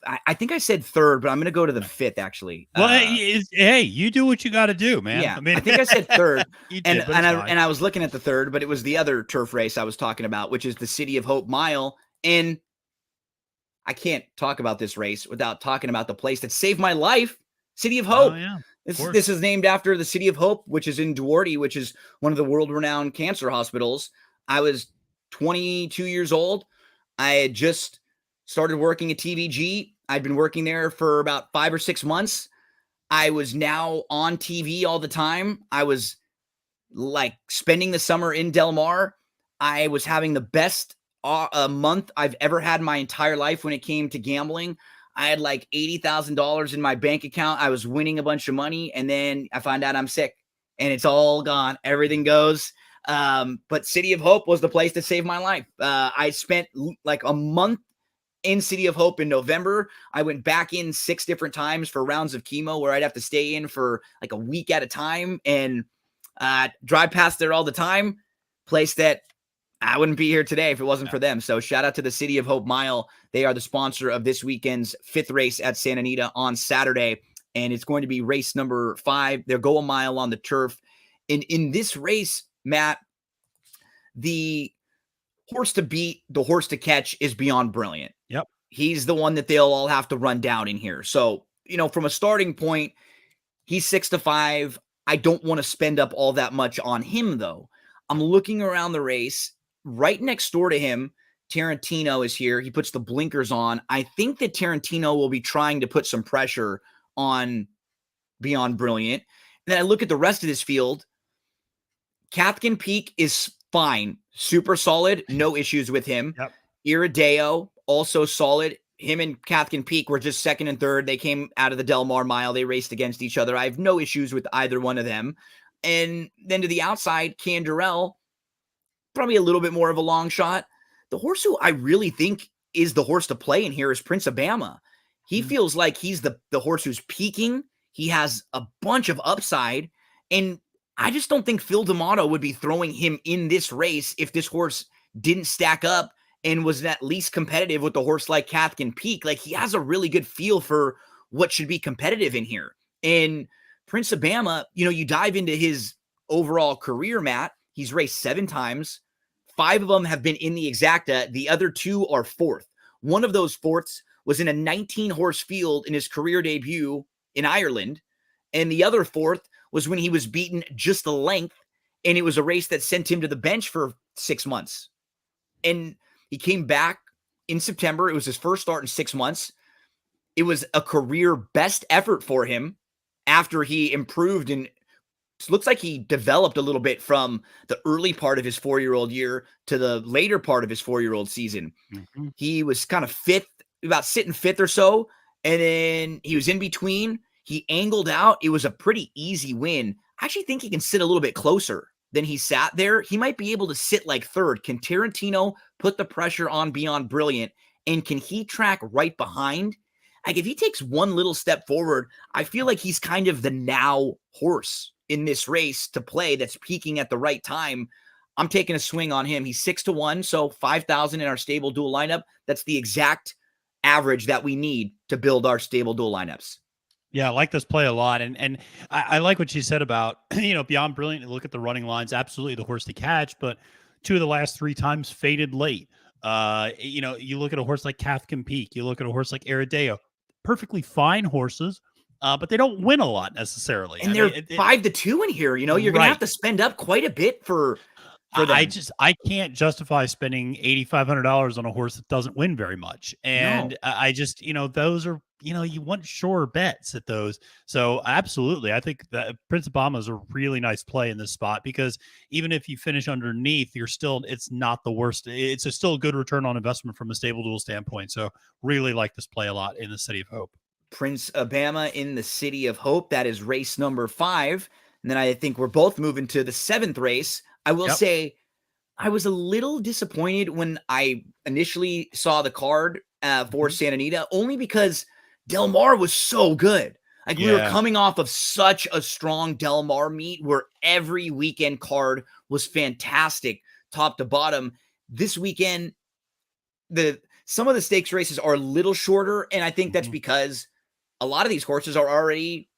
I think I said 3rd, but I'm going to go to the 5th actually. Well, hey, you do what you got to do, man. Yeah, I think I said 3rd, and I was looking at the 3rd, but it was the other turf race I was talking about, which is the City of Hope Mile. And I can't talk about this race without talking about the place that saved my life, City of Hope. Oh, yeah. This is named after the City of Hope, which is in Duarte, which is one of the world-renowned cancer hospitals. I was 22 years old. I had just started working at TVG. I'd been working there for about 5 or 6 months. I was now on TV all the time. I was like spending the summer in Del Mar. I was having the best month I've ever had in my entire life when it came to gambling. I had like $80,000 in my bank account. I was winning a bunch of money, and then I find out I'm sick and it's all gone. Everything goes. But City of Hope was the place that saved my life. I spent like a month in City of Hope in November. I went back in 6 different times for rounds of chemo where I'd have to stay in for like a week at a time and drive past there all the time. Place that I wouldn't be here today if it wasn't for them. So shout out to the City of Hope Mile. They are the sponsor of this weekend's 5th race at Santa Anita on Saturday. And it's going to be race number 5. They'll go a mile on the turf. In this race, Matt, the horse to beat, the horse to catch is Beyond Brilliant. Yep. He's the one that they'll all have to run down in here. So, from a starting point, he's 6-5. I don't want to spend up all that much on him, though. I'm looking around the race. Right next door to him, Tarantino is here. He puts the blinkers on. I think that Tarantino will be trying to put some pressure on Beyond Brilliant. And then I look at the rest of this field. Cathkin Peak is fine. Super solid. No issues with him. Yep. Irideo, also solid. Him and Cathkin Peak were just second and third. They came out of the Del Mar Mile. They raced against each other. I have no issues with either one of them. And then to the outside, Canderel, probably a little bit more of a long shot. The horse who I really think is the horse to play in here is Prince of Bama. He feels like he's the horse who's peaking. He has a bunch of upside. And I just don't think Phil D'Amato would be throwing him in this race if this horse didn't stack up and was at least competitive with the horse like Cathkin Peak. Like, he has a really good feel for what should be competitive in here. And Prince of Bama, you dive into his overall career, Matt, he's raced 7 times. 5 of them have been in the exacta. The other 2 are fourth. One of those fourths was in a 19-horse field in his career debut in Ireland. And the other fourth was when he was beaten just a length, and it was a race that sent him to the bench for 6 months. And he came back in September. It was his first start in 6 months. It was a career best effort for him after he improved, and it looks like he developed a little bit from the early part of his 4-year-old year to the later part of his 4-year-old season. Mm-hmm. He was kind of fifth, about sitting fifth or so, and then he was in between. He angled out. It was a pretty easy win. I actually think he can sit a little bit closer than he sat there. He might be able to sit like third. Can Tarantino put the pressure on Beyond Brilliant, and can he track right behind? Like, if he takes one little step forward, I feel like he's kind of the now horse in this race to play that's peaking at the right time. I'm taking a swing on him. He's 6-1, so 5,000 in our stable dual lineup. That's the exact average that we need to build our stable dual lineups. Yeah, I like this play a lot. And I like what you said about, Beyond Brilliant. Look at the running lines. Absolutely the horse to catch, but 2 of the last 3 times faded late. You look at a horse like Cathkin Peak. You look at a horse like Irideo. Perfectly fine horses, but they don't win a lot necessarily. And they're 5-2 in here. You're going to have to spend up quite a bit for them. I can't justify spending $8,500 on a horse that doesn't win very much. And those are, you want sure bets at those. So absolutely. I think that Prince of Bama is a really nice play in this spot, because even if you finish underneath, it's not the worst. It's still a good return on investment from a stable dual standpoint. So really like this play a lot in the City of Hope. Prince of Bama in the City of Hope. That is race number 5. And then I think we're both moving to the 7th race. I will say I was a little disappointed when I initially saw the card for Santa Anita, only because Del Mar was so good. Like, we were coming off of such a strong Del Mar meet where every weekend card was fantastic, top to bottom. This weekend, some of the stakes races are a little shorter, and I think that's because a lot of these horses are already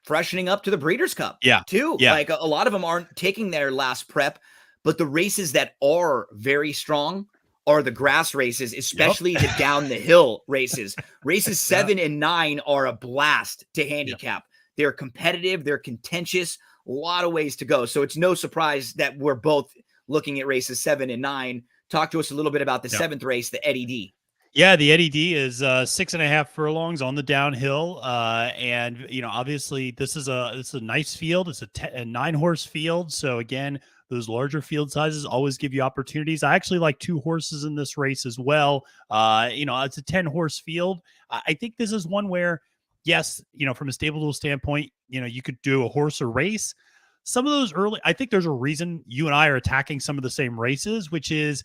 freshening up to the Breeders' Cup too. Yeah. Like, a lot of them aren't taking their last prep, but the races that are very strong are the grass races, especially the down the hill races. Races 7 and 9 are a blast to handicap. They're competitive. They're contentious. A lot of ways to go. So it's no surprise that we're both looking at races 7 and 9. Talk to us a little bit about the 7th race, the Eddie D. Yeah, the Eddie D is 6.5 furlongs on the downhill. And, obviously this is a nice field. It's a 9-horse field. So again, those larger field sizes always give you opportunities. I actually like 2 horses in this race as well. It's a 10-horse field. I think this is one where, yes, from a stable duel standpoint, you could do a horse or race. Some of those early, I think there's a reason you and I are attacking some of the same races, which is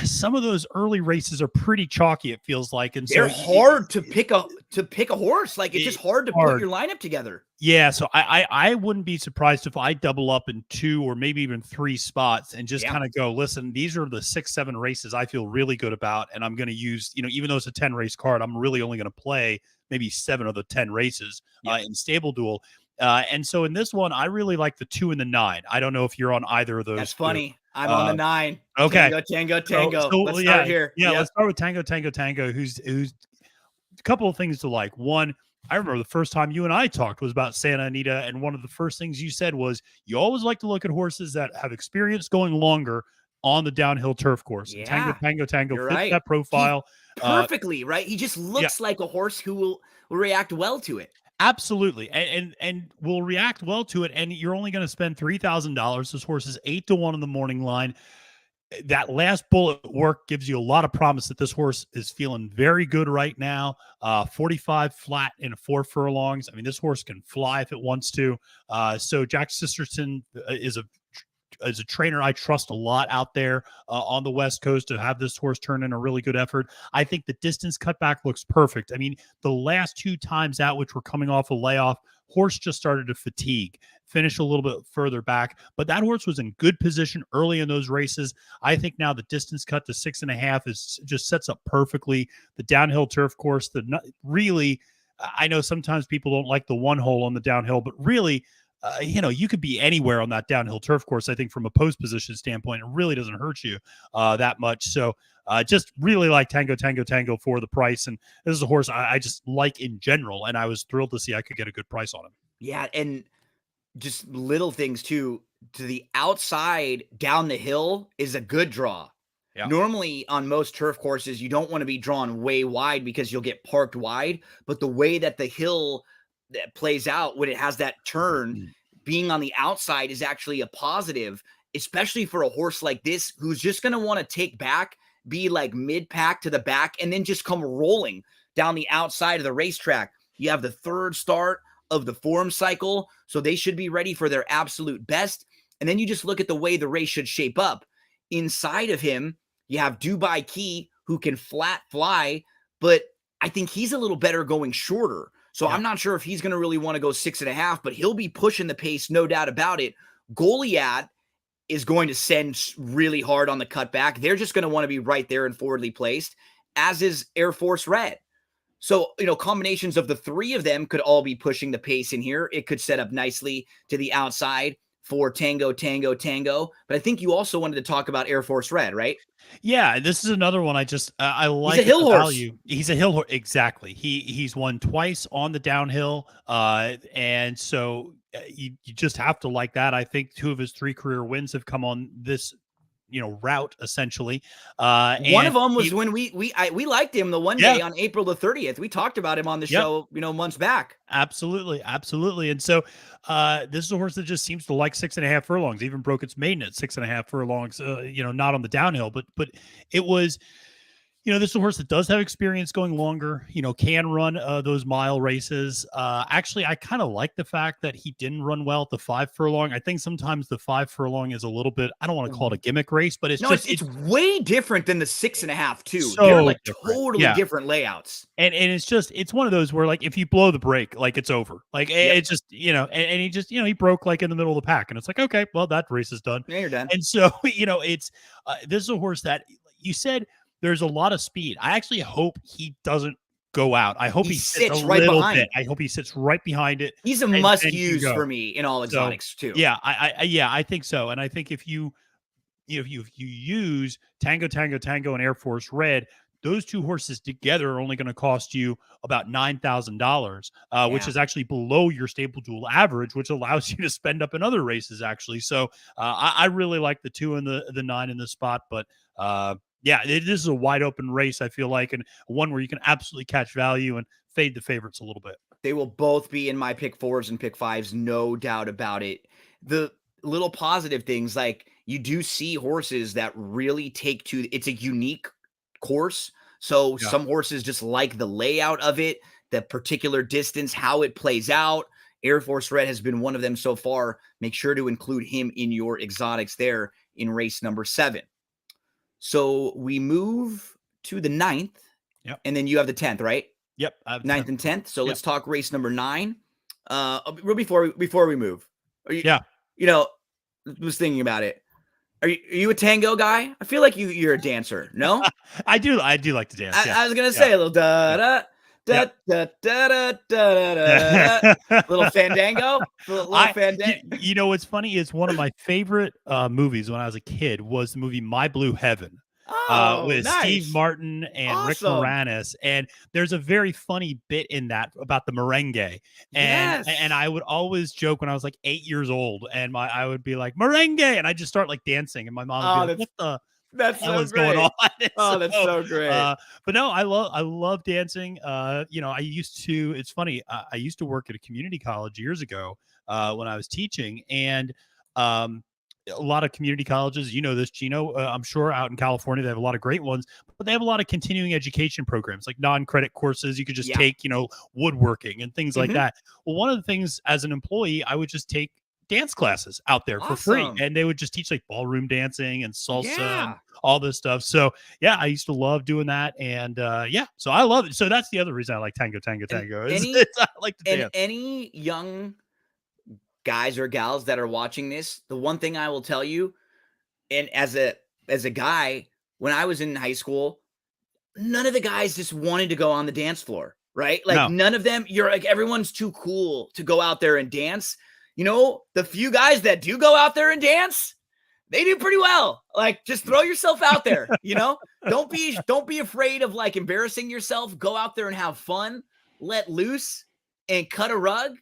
some of those early races are pretty chalky, it feels like. And they're hard to pick a horse. Like, it's just hard to put your lineup together. Yeah. So I wouldn't be surprised if I double up in 2 or maybe even 3 spots and just kind of go, listen, these are the 6-7 races I feel really good about. And I'm going to use, even though it's a 10 race card, I'm really only going to play maybe 7 of the 10 races in stable duel. And so in this one, I really like the 2 and the 9. I don't know if you're on either of those That's two. funny. I'm on the 9. Okay. Tango, tango, tango. So, Let's start here. Yeah, Yep. let's start with Tango, who's a couple of things to like. One, I remember the first time you and I talked was about Santa Anita, and one of the first things you said was you always like to look at horses that have experience going longer on the downhill turf course. Yeah, Tango you're fits right. that profile Perfectly, right? He just looks like a horse who will react well to it. Absolutely, and will react well to it. And you're only going to spend $3,000. This horse is 8-1 in the morning line. That last bullet work gives you a lot of promise that this horse is feeling very good right now. 45 flat in 4 furlongs. I mean, this horse can fly if it wants to. So Jack Sisterson is a trainer I trust a lot out there on the West Coast to have this horse turn in a really good effort. I think the distance cutback looks perfect. I mean, the last 2 times out, which were coming off a layoff, horse just started to fatigue, finish a little bit further back, but that horse was in good position early in those races. I think now the distance cut to 6.5 is just sets up perfectly. The downhill turf course, really, I know sometimes people don't like the 1 hole on the downhill, but really, you could be anywhere on that downhill turf course. I think from a post position standpoint, it really doesn't hurt you that much. So just really like Tango for the price. And this is a horse I just like in general. And I was thrilled to see I could get a good price on him. Yeah. And just little things too, to the outside down the hill is a good draw. Yeah. Normally on most turf courses, you don't want to be drawn way wide because you'll get parked wide. But the way that the hill that plays out when it has that turn, being on the outside is actually a positive, especially for a horse like this, who's just going to want to take back, be like mid-pack to the back, and then just come rolling down the outside of the racetrack. You have the 3rd start of the form cycle, so they should be ready for their absolute best. And then you just look at the way the race should shape up. Inside of him, you have Dubai Key, who can flat fly, but I think he's a little better going shorter. So I'm not sure if he's going to really want to go 6.5, but he'll be pushing the pace, no doubt about it. Goliath is going to send really hard on the cutback. They're just going to want to be right there and forwardly placed, as is Air Force Red. So, combinations of the 3 of them could all be pushing the pace in here. It could set up nicely to the outside for Tango. But I think you also wanted to talk about Air Force Red, right? Yeah, this is another one I like. He's a hill horse. He's a hill horse. Exactly. He's won twice on the downhill. And so you just have to like that. I think 2 of his 3 career wins have come on this route essentially. One of them was when we liked him the one day on April the 30th. We talked about him on the show, months back. Absolutely. And so this is a horse that just seems to like 6.5 furlongs, even broke its maiden at 6.5 furlongs, not on the downhill, but it was, this is a horse that does have experience going longer, can run those mile races. Actually, I kind of like the fact that he didn't run well at the 5 furlong. I think sometimes the 5 furlong is a little bit, I don't want to call it a gimmick race, but it's way different than the 6.5 too. So they're like different. Totally different layouts. And it's one of those where like, if you blow the brake, like it's over. Like it's just, and he just, he broke like in the middle of the pack and it's like, okay, well that race is done. Yeah, you're done. And so, it's, this is a horse that you said, there's a lot of speed. I actually hope he doesn't go out. I hope he sits right behind it. I hope he sits right behind it. He's a must use for me in all exotics too. Yeah, I think so. And I think if you use Tango and Air Force Red, those 2 horses together are only going to cost you about $9,000, which is actually below your stable duel average, which allows you to spend up in other races actually. So I really like the 2 and the 9 in this spot, but this is a wide open race, I feel like, and one where you can absolutely catch value and fade the favorites a little bit. They will both be in my pick 4s and pick 5s, no doubt about it. The little positive things, like you do see horses that really take to, it's a unique course. So some horses just like the layout of it, the particular distance, how it plays out. Air Force Red has been one of them so far. Make sure to include him in your exotics there in race number 7. So we move to the 9th, and then you have the 10th, right? Yep. 9th and 10th. So let's talk race number 9. Before we move, was thinking about it. Are you a tango guy? I feel like you're a dancer. No, I do like to dance. I was gonna say a little da. Da, da, da, da, da, da, da, da. Little fandango. Little I, fandango. you know, what's funny is one of my favorite movies when I was a kid was the movie My Blue Heaven. Oh, With Steve nice. Martin and Rick Awesome. Moranis, and there's a very funny bit in that about the merengue, and Yes. I would always joke when I was like 8 years old, and I would be like merengue, and I just start like dancing, and my mom would Oh, be like, "What the that's hell so is going great. on?" And Oh, that's so great. but no, I love dancing. You know, I used to. It's funny. I used to work at a community college years ago when I was teaching, and um, a lot of community colleges, you know this, Gino, I'm sure out in California, they have a lot of great ones, but they have a lot of continuing education programs, like non-credit courses. You could just Yeah. take, you know, woodworking and things like Mhm. that. Well, one of the things as an employee, I would just take dance classes out there for free, Awesome. and they would just teach like ballroom dancing and salsa and Yeah. all this stuff. So yeah, I used to love doing that, and yeah, so I love it. So that's the other reason I like tango. Any I like to and dance. any young guys or gals that are watching this, the one thing I will tell you, and as a guy, when I was in high school, none of the guys just wanted to go on the dance floor, right? Like No. none of them, you're like everyone's too cool to go out there and dance. You know, the few guys that do go out there and dance, they do pretty well. Like just throw yourself out there, you know? Don't be afraid of like embarrassing yourself. Go out there and have fun, let loose and cut a rug.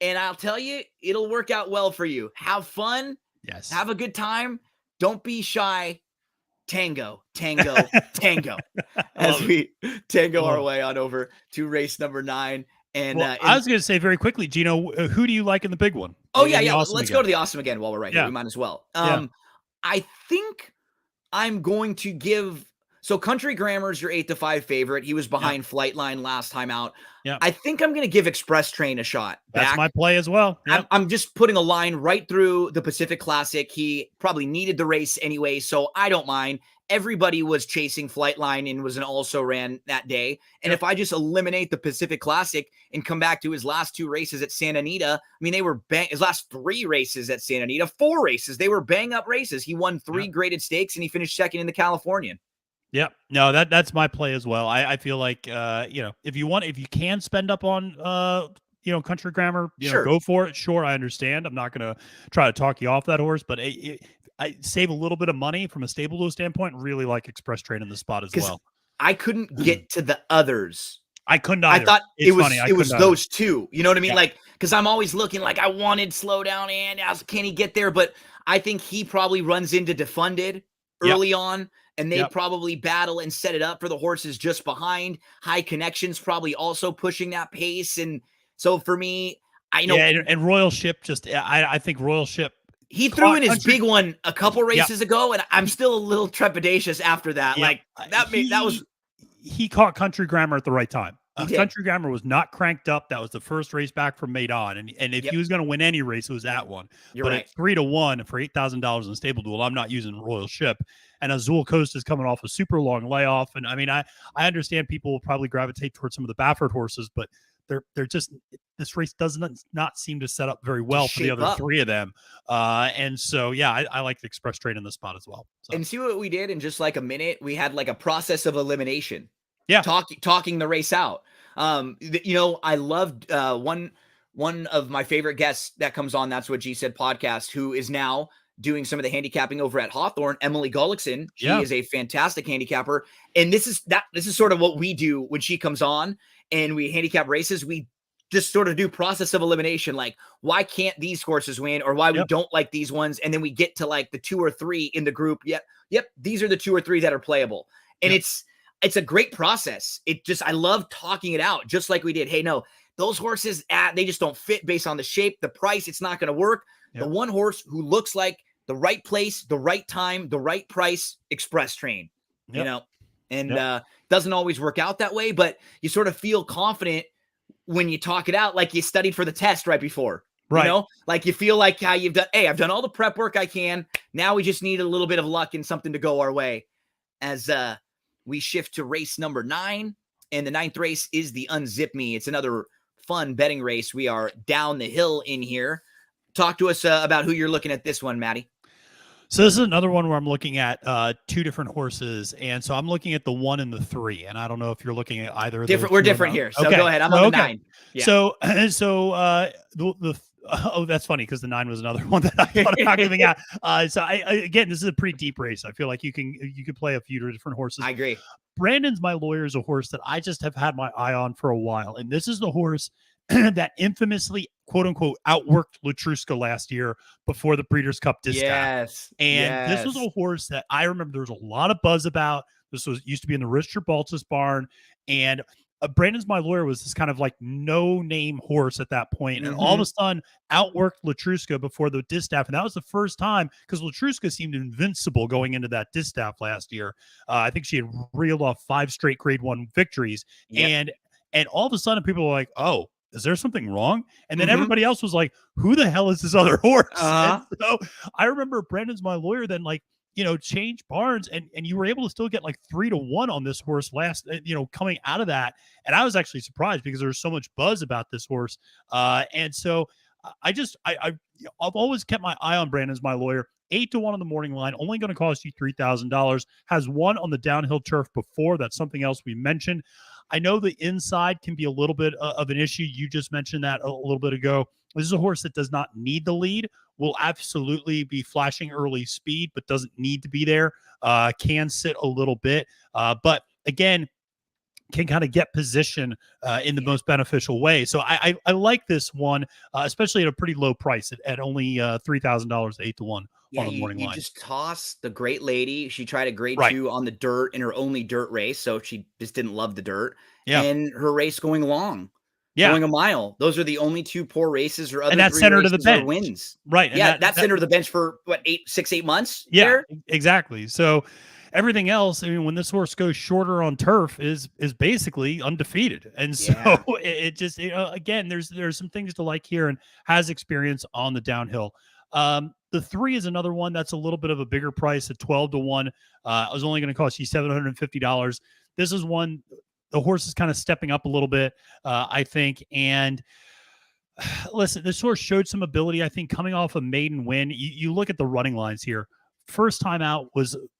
And I'll tell you, it'll work out well for you. Have fun, Yes. have a good time. Don't be shy. Tango, tango, tango. As we tango our way on over to race number 9. And, Well, I was going to say very quickly, Gino, who do you like in the big one? oh In yeah, the yeah. Awesome Let's again? go to the awesome again while we're right here. Yeah. We might as well. Yeah. I think I'm going to give so Country Grammar's your 8-5 favorite. He was behind Flightline last time out. Yeah. I think I'm going to give Express Train a shot. That's back. my play as well. Yep. I'm just putting a line right through the Pacific Classic. He probably needed the race anyway, so I don't mind. Everybody was chasing Flightline and was an also ran that day. And if I just eliminate the Pacific Classic and come back to his last 2 races at Santa Anita, I mean, they were his last 3 races at Santa Anita, 4 races. They were bang up races. He won 3 graded stakes and he finished second in the Californian. Yep. No, that's my play as well. I feel like you know, if you can spend up on you know, Country Grammar, you know, go for it. Sure, I understand. I'm not going to try to talk you off that horse, but I save a little bit of money from a stable duel standpoint. Really like Express Train in the spot as well. I couldn't get to the others. I couldn't either. I thought it's funny. it was those 2. You know what I mean? Yeah. Like, because I'm always looking like I wanted slow down and can he get there? But I think he probably runs into Defunded early on, and they probably battle and set it up for the horses just behind. High Connections probably also pushing that pace. And so for me, I know. Yeah, and Royal Ship just I think Royal Ship. He threw in his big one a couple races ago, and I'm still a little trepidatious after that. Like he caught Country Grammar at the right time. He Country Grammar was not cranked up. That was the first race back from Maidon, and if he was going to win any race, it was that one. You're but right. At 3-1 for $8,000 in stable duel, I'm not using Royal Ship. And Azul Coast is coming off a super long layoff, and I mean, I understand people will probably gravitate towards some of the Baffert horses, but they're just this race does not seem to set up very well for the other 3 of them. And so I like the Express Train in the spot as well. So. And see what we did in just like a minute? We had like a process of elimination. Yeah. Talking the race out. You know, I loved one of my favorite guests that comes on That's What G Said podcast, who is now doing some of the handicapping over at Hawthorne, Emily Gullickson. She is a fantastic handicapper. And this is sort of what we do when she comes on and we handicap races. We just sort of do process of elimination. Like, why can't these horses win, or why we don't like these ones? And then we get to like the 2 or 3 in the group. Yep. These are the 2 or 3 that are playable. And it's a great process. I love talking it out just like we did. Hey, no, those horses, they just don't fit based on the shape, the price. It's not going to work. The one horse who looks like the right place, the right time, the right price, Express Train, you know, and doesn't always work out that way, but you sort of feel confident when you talk it out, like you studied for the test right before, you know, like you feel like how you've done. Hey, I've done all the prep work I can. Now we just need a little bit of luck and something to go our way as, we shift to race number 9, and the 9th race is the Unzip Me. It's another fun betting race. We are down the hill in here. Talk to us about who you're looking at this one, Maddie. So this is another one where I'm looking at two different horses, and so I'm looking at the 1 and the 3, and I don't know if you're looking at either of those. Different. We're two or different not. here. So Okay, go ahead. I'm so, on the okay. 9. Yeah. So the oh, that's funny because the 9 was another one that I thought about giving out. So I again, this is a pretty deep race. I feel like you could play a few different horses. I agree. Brandon's My Lawyer is a horse that I just have had my eye on for a while, and this is the horse that infamously, quote unquote, outworked Latruska last year before the Breeders' Cup distaff. Yes. And this was a horse that I remember there was a lot of buzz about. This was used to be in the Richard Baltus barn, and Brandon's My Lawyer was this kind of like no name horse at that point, and all of a sudden outworked Latruska before the distaff, and that was the first time because Latruska seemed invincible going into that distaff last year. I think she had reeled off 5 straight Grade 1 victories, and all of a sudden people were like, "Oh, is there something wrong?" And then everybody else was like, "Who the hell is this other horse?" And so I remember Brandon's My Lawyer then changed barns, and you were able to still get like 3-1 on this horse last, coming out of that. And I was actually surprised because there was so much buzz about this horse. And so I've always kept my eye on Brandon's My Lawyer. 8-1 on the morning line, only going to cost you $3,000. Has won on the downhill turf before. That's something else we mentioned. I know the inside can be a little bit of an issue. You just mentioned that a little bit ago. This is a horse that does not need the lead. Will absolutely be flashing early speed, but doesn't need to be there. Can sit a little bit, but again, can kind of get position in the most beneficial way. So I like this one, especially at a pretty low price at only $3,000, 8-1 on the morning line. You just toss the Great Lady. She tried a Grade 2 on the dirt in her only dirt race, so she just didn't love the dirt. Yeah. And her race going long. Yeah. Going a mile. Those are the only 2 poor races, or other and that's 3 center to races the bench. Wins. Right. And yeah, that's center to the bench for what, 8 months? Yeah, there? Exactly. So everything else, I mean, when this horse goes shorter on turf is basically undefeated. And so it just, again, there's some things to like here, and has experience on the downhill. The 3 is another one that's a little bit of a bigger price at 12-1. It was only going to cost you $750. This is one, the horse is kind of stepping up a little bit, I think. And listen, this horse showed some ability, I think, coming off a maiden win. You look at the running lines here. First time out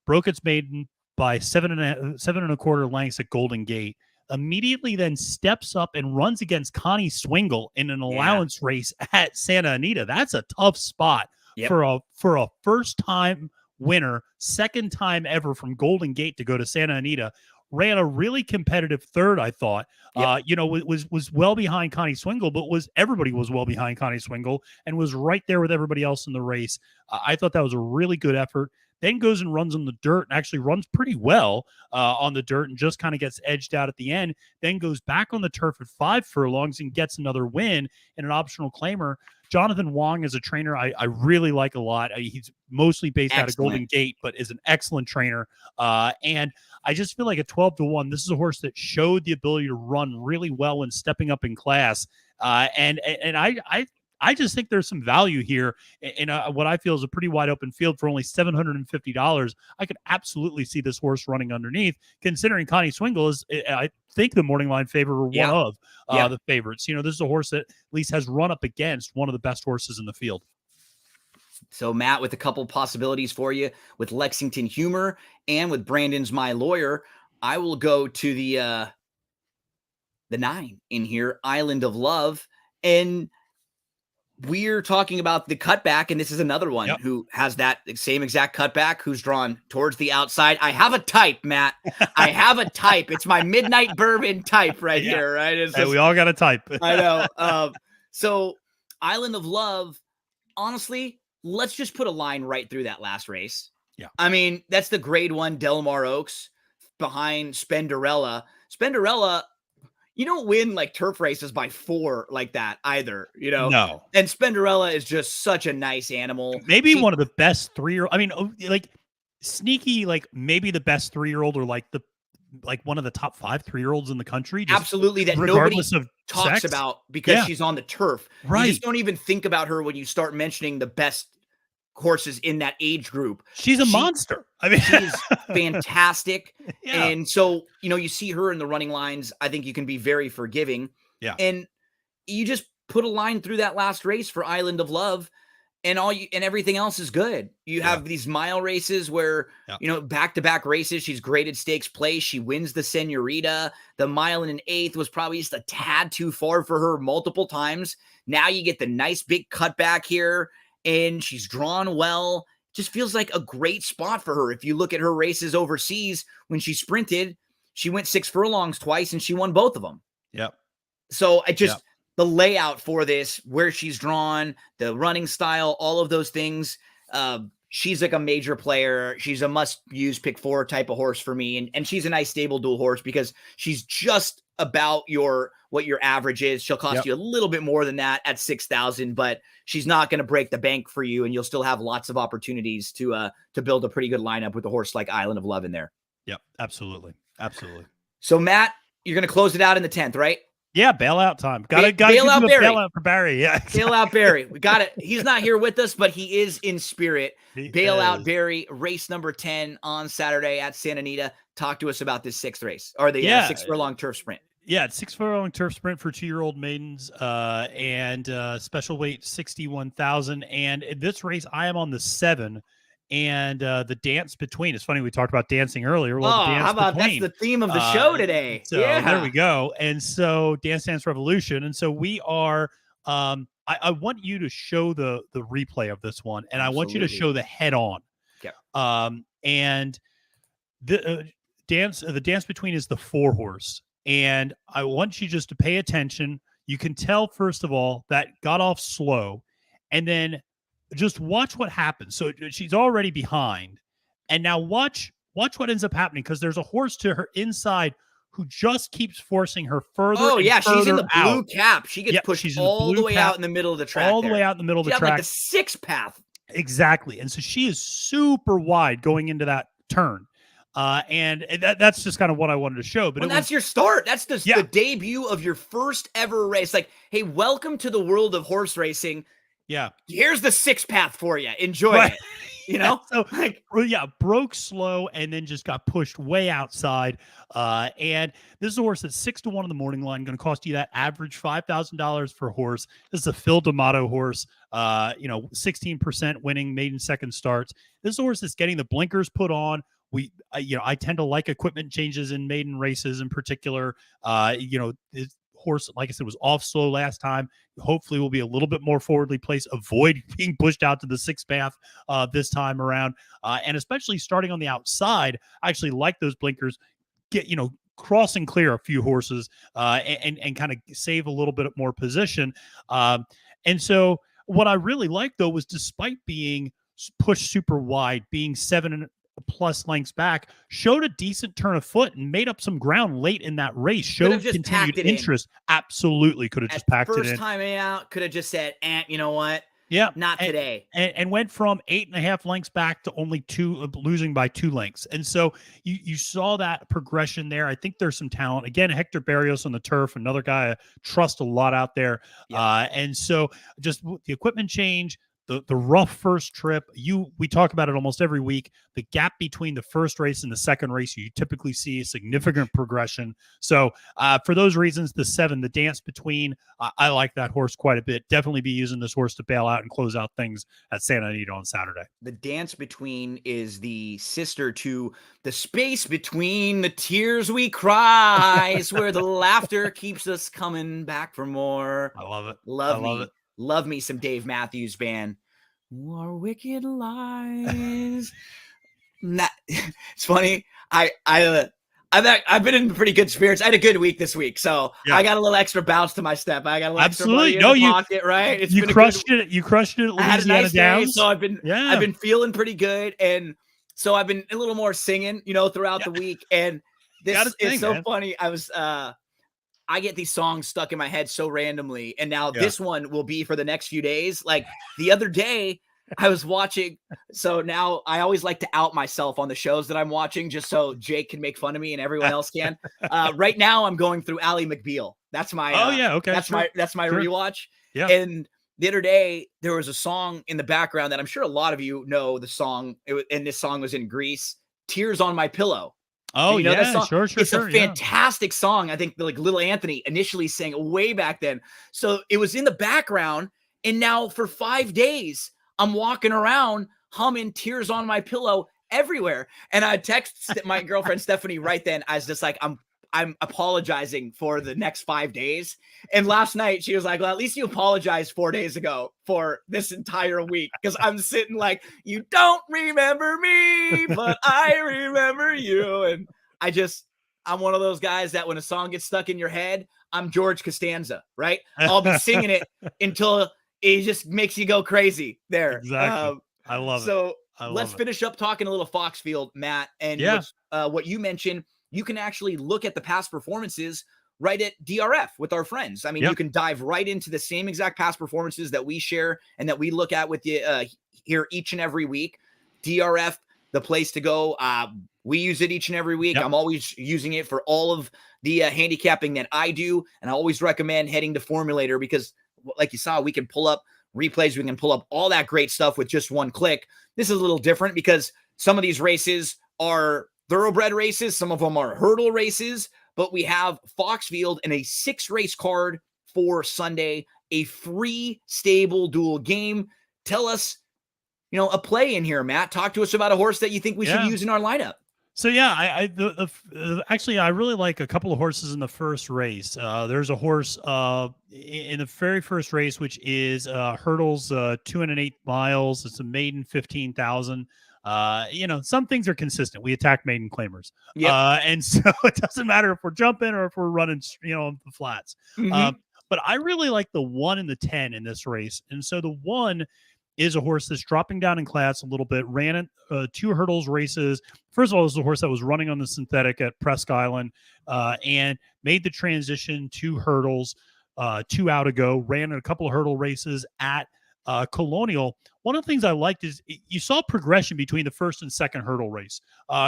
broke its maiden by 7.25 lengths at Golden Gate. Immediately then steps up and runs against Connie Swingle in an allowance race at Santa Anita. That's a tough spot for a first time winner, second time ever from Golden Gate to go to Santa Anita. Ran a really competitive third, I thought. Was well behind Connie Swingle, but everybody was well behind Connie Swingle and was right there with everybody else in the race. I thought that was a really good effort. Then goes and runs on the dirt, and actually runs pretty well on the dirt, and just kind of gets edged out at the end. Then goes back on the turf at 5 furlongs and gets another win in an optional claimer. Jonathan Wong is a trainer I really like a lot. He's mostly based out of Golden Gate, but is an excellent trainer. And I just feel like at 12-1, this is a horse that showed the ability to run really well and stepping up in class. And I just think there's some value here in what I feel is a pretty wide open field for only $750. I could absolutely see this horse running underneath, considering Connie Swingle is, I think, the morning line favorite, or one of the favorites. This is a horse that at least has run up against one of the best horses in the field. So, Matt, with a couple possibilities for you with Lexington Humor and with Brandon's My Lawyer, I will go to the 9 in here, Island of Love. And we're talking about the cutback, and this is another one who has that same exact cutback, who's drawn towards the outside. I have a type, Matt. I have a type. It's my midnight bourbon type right here, right? It's we all got a type. I know. So Island of Love, honestly, let's just put a line right through that last race. Yeah. I mean, that's the Grade 1 Del Mar Oaks behind Spenderella. Spenderella, you don't win like turf races by 4 like that either, No. And Spenderella is just such a nice animal. Maybe one of the best 3-year-old. I mean, like sneaky, like maybe the best 3-year-old, or like one of the top 5 3-year-olds in the country. Absolutely, that nobody talks about because she's on the turf. Right. You just don't even think about her when you start mentioning the best horses in that age group. She's a monster. I mean, she's fantastic. And so, you see her in the running lines. I think you can be very forgiving. Yeah. And you just put a line through that last race for Island of Love. and everything else is good. You have these mile races where, back-to-back races, she's graded stakes place. She wins the Senorita. The mile and an eighth was probably just a tad too far for her multiple times. Now you get the nice big cutback here, and she's drawn well. Just feels like a great spot for her. If you look at her races overseas, when she sprinted, she went 6 furlongs twice, and she won both of them. Yep. So the layout for this, where she's drawn, the running style, all of those things. She's like a major player. She's a must-use pick 4 type of horse for me. And she's a nice stable dual horse because she's just about what your average is. She'll cost you a little bit more than that at 6,000, but she's not going to break the bank for you. And you'll still have lots of opportunities to build a pretty good lineup with a horse like Island of Love in there. Yep. Absolutely. Absolutely. So Matt, you're going to close it out in the 10th, right? Yeah, bailout time. Got to bail out Barry. Bailout for Barry. Yeah, exactly. Bail out Barry. We got it. He's not here with us, but he is in spirit. Bail out Barry, race number 10 on Saturday at Santa Anita. Talk to us about this 6th race, or the 6 furlong turf sprint. Yeah, it's 6 furlong turf sprint for 2-year-old maidens, and special weight 61,000. And in this race, I am on the 7. And the dance between. It's funny, we talked about dancing earlier. Well, the dance how about between, that's the theme of the show today? So there we go. And so Dance Dance Revolution. And so we are I want you to show the replay of this one, and I want you to show the head on. Okay. And the dance between is the 4 horse. And I want you just to pay attention. You can tell, first of all, that got off slow, and then just watch what happens. So she's already behind, and now watch what ends up happening, because there's a horse to her inside who just keeps forcing her further. Oh and yeah, she's in the blue out. cap. She gets pushed all the way out in the middle of the track. All the way out in the middle of the track. Like the 6th path. Exactly, and so she is super wide going into that turn. And that's just kind of what I wanted to show. But that's your start. That's the debut of your first ever race. Like, hey, welcome to the world of horse racing. Yeah. Here's the 6th path for you. Enjoy it. You know? So, broke slow and then just got pushed way outside. And this is a horse that's 6-1 on the morning line, going to cost you that average $5,000 for a horse. This is a Phil D'Amato horse, 16% winning maiden second starts. This is a horse that's getting the blinkers put on. I tend to like equipment changes in maiden races in particular. This horse, like I said, was off slow last time. Hopefully will be a little bit more forwardly placed, avoid being pushed out to the 6th path this time around. And especially starting on the outside, I actually like those blinkers, cross and clear a few horses and kind of save a little bit more position. And so what I really liked, though, was despite being pushed super wide, being 7+ lengths back, showed a decent turn of foot and made up some ground late in that race. Showed continued interest. Absolutely could have just packed it in. First time out, could have just said, you know what? Yeah. Not today. And went from 8.5 lengths back to only 2, losing by 2 lengths. And so you saw that progression there. I think there's some talent. Again, Hector Barrios on the turf, another guy I trust a lot out there. Yeah. And so just the equipment change, the rough first trip, we talk about it almost every week. The gap between the first race and the second race, you typically see a significant progression. So for those reasons, the 7, the dance between, I like that horse quite a bit. Definitely be using this horse to bail out and close out things at Santa Anita on Saturday. The dance between is the sister to the space between the tears we cry, is where the laughter keeps us coming back for more. I love it. Love it. Love me some Dave Matthews Band. More wicked lies. It's funny. I've been in pretty good spirits. I had a good week this week, so I got a little extra bounce to my step. I got a little extra money in the pocket, right? You crushed it. You crushed it at Louisiana Downs. So I've been feeling pretty good, and so I've been a little more singing, throughout the week. And this is so funny. I get these songs stuck in my head so randomly. And now this one will be for the next few days. Like the other day I was watching. So now I always like to out myself on the shows that I'm watching, just so Jake can make fun of me and everyone else can. Right now I'm going through Ally McBeal. That's my, that's my rewatch. Yeah. And the other day there was a song in the background that I'm sure a lot of you know the song. And this song was in Greece, Tears on My Pillow. Oh, sure. It's a fantastic song. I think like Little Anthony initially sang way back then. So it was in the background. And now for 5 days, I'm walking around humming Tears on My Pillow everywhere. And I text my girlfriend Stephanie right then. I was just like, I'm apologizing for the next 5 days. And last night she was like, well, at least you apologized 4 days ago for this entire week. Cause I'm sitting like, you don't remember me, but I remember you. And I'm one of those guys that when a song gets stuck in your head, I'm George Costanza, right? I'll be singing it until it just makes you go crazy there. Exactly. I love it. So I let's love it. finish up talking a little Foxfield, Matt. And Yeah. what you mentioned, you can actually look at the past performances right at DRF with our friends. I mean, Yep. you can dive right into the same exact past performances that we share and that we look at with you here each and every week. DRF, the place to go. We use it each and every week. Yep. I'm always using it for all of the handicapping that I do. And I always recommend heading to Formulator because, like you saw, we can pull up replays. We can pull up all that great stuff with just one click. This is a little different because some of these races are thoroughbred races. Some of them are hurdle races, but we have Foxfield and a 6-race card for Sunday, a free stable duel game. Tell us, a play in here, Matt. Talk to us about a horse that you think we should use in our lineup. So yeah, actually I really like a couple of horses in the first race. There's a horse in the very first race, which is hurdles 2.8 miles. It's a maiden 15,000. Some things are consistent. We attack maiden claimers. Yep. And so it doesn't matter if we're jumping or if we're running, the flats. Mm-hmm. But I really like the 1 and the 10 in this race. And so the 1 is a horse that's dropping down in class a little bit, ran 2 hurdles races. First of all, it was a horse that was running on the synthetic at Presque Island and made the transition to hurdles 2 out ago, ran a couple of hurdle races at Colonial. One of the things I liked is you saw progression between the first and second hurdle race.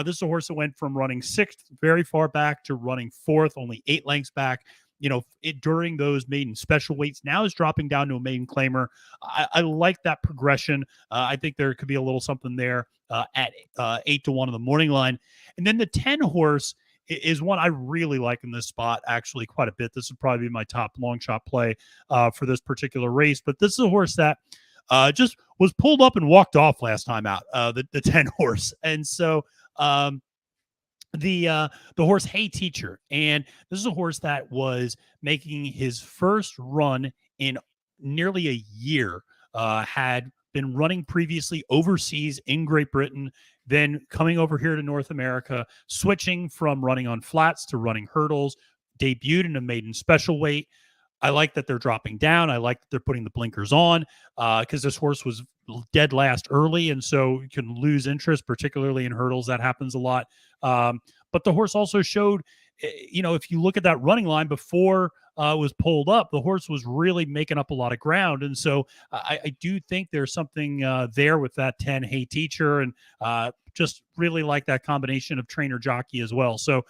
This is a horse that went from running 6th very far back to running 4th, only 8 lengths back. During those maiden special weights, now is dropping down to a maiden claimer. I like that progression. I think there could be a little something there at 8-1 on the morning line. And then the 10 horse is one I really like in this spot, actually quite a bit. This would probably be my top long shot play for this particular race. But this is a horse that just was pulled up and walked off last time out, the 10 horse. And so the horse Hey Teacher, and this is a horse that was making his first run in nearly a year, had been running previously overseas in Great Britain, then coming over here to North America, switching from running on flats to running hurdles, debuted in a maiden special weight. I like that they're dropping down. I like that they're putting the blinkers on because this horse was dead last early, and so you can lose interest, particularly in hurdles. That happens a lot. But the horse also showed, if you look at that running line before it was pulled up, the horse was really making up a lot of ground. And so I do think there's something there with that 10 Hey Teacher, and just really like that combination of trainer jockey as well. So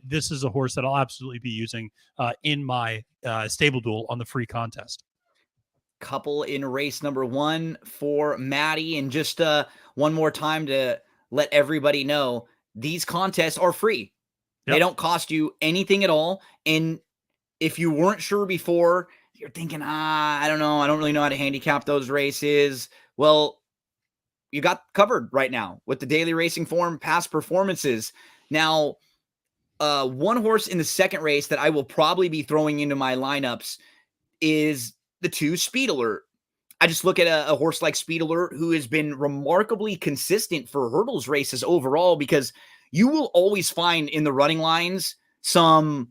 this is a horse that I'll absolutely be using in my stable duel on the free contest. Couple in race number 1 for Maddie. And just one more time to let everybody know, these contests are free. Yep. They don't cost you anything at all. And if you weren't sure before, you're thinking, I don't know, I don't really know how to handicap those races. Well, you got covered right now with the daily racing form past performances. Now, one horse in the second race that I will probably be throwing into my lineups is the 2 Speed Alert. I just look at a horse like Speed Alert, who has been remarkably consistent for hurdles races overall, because you will always find in the running lines some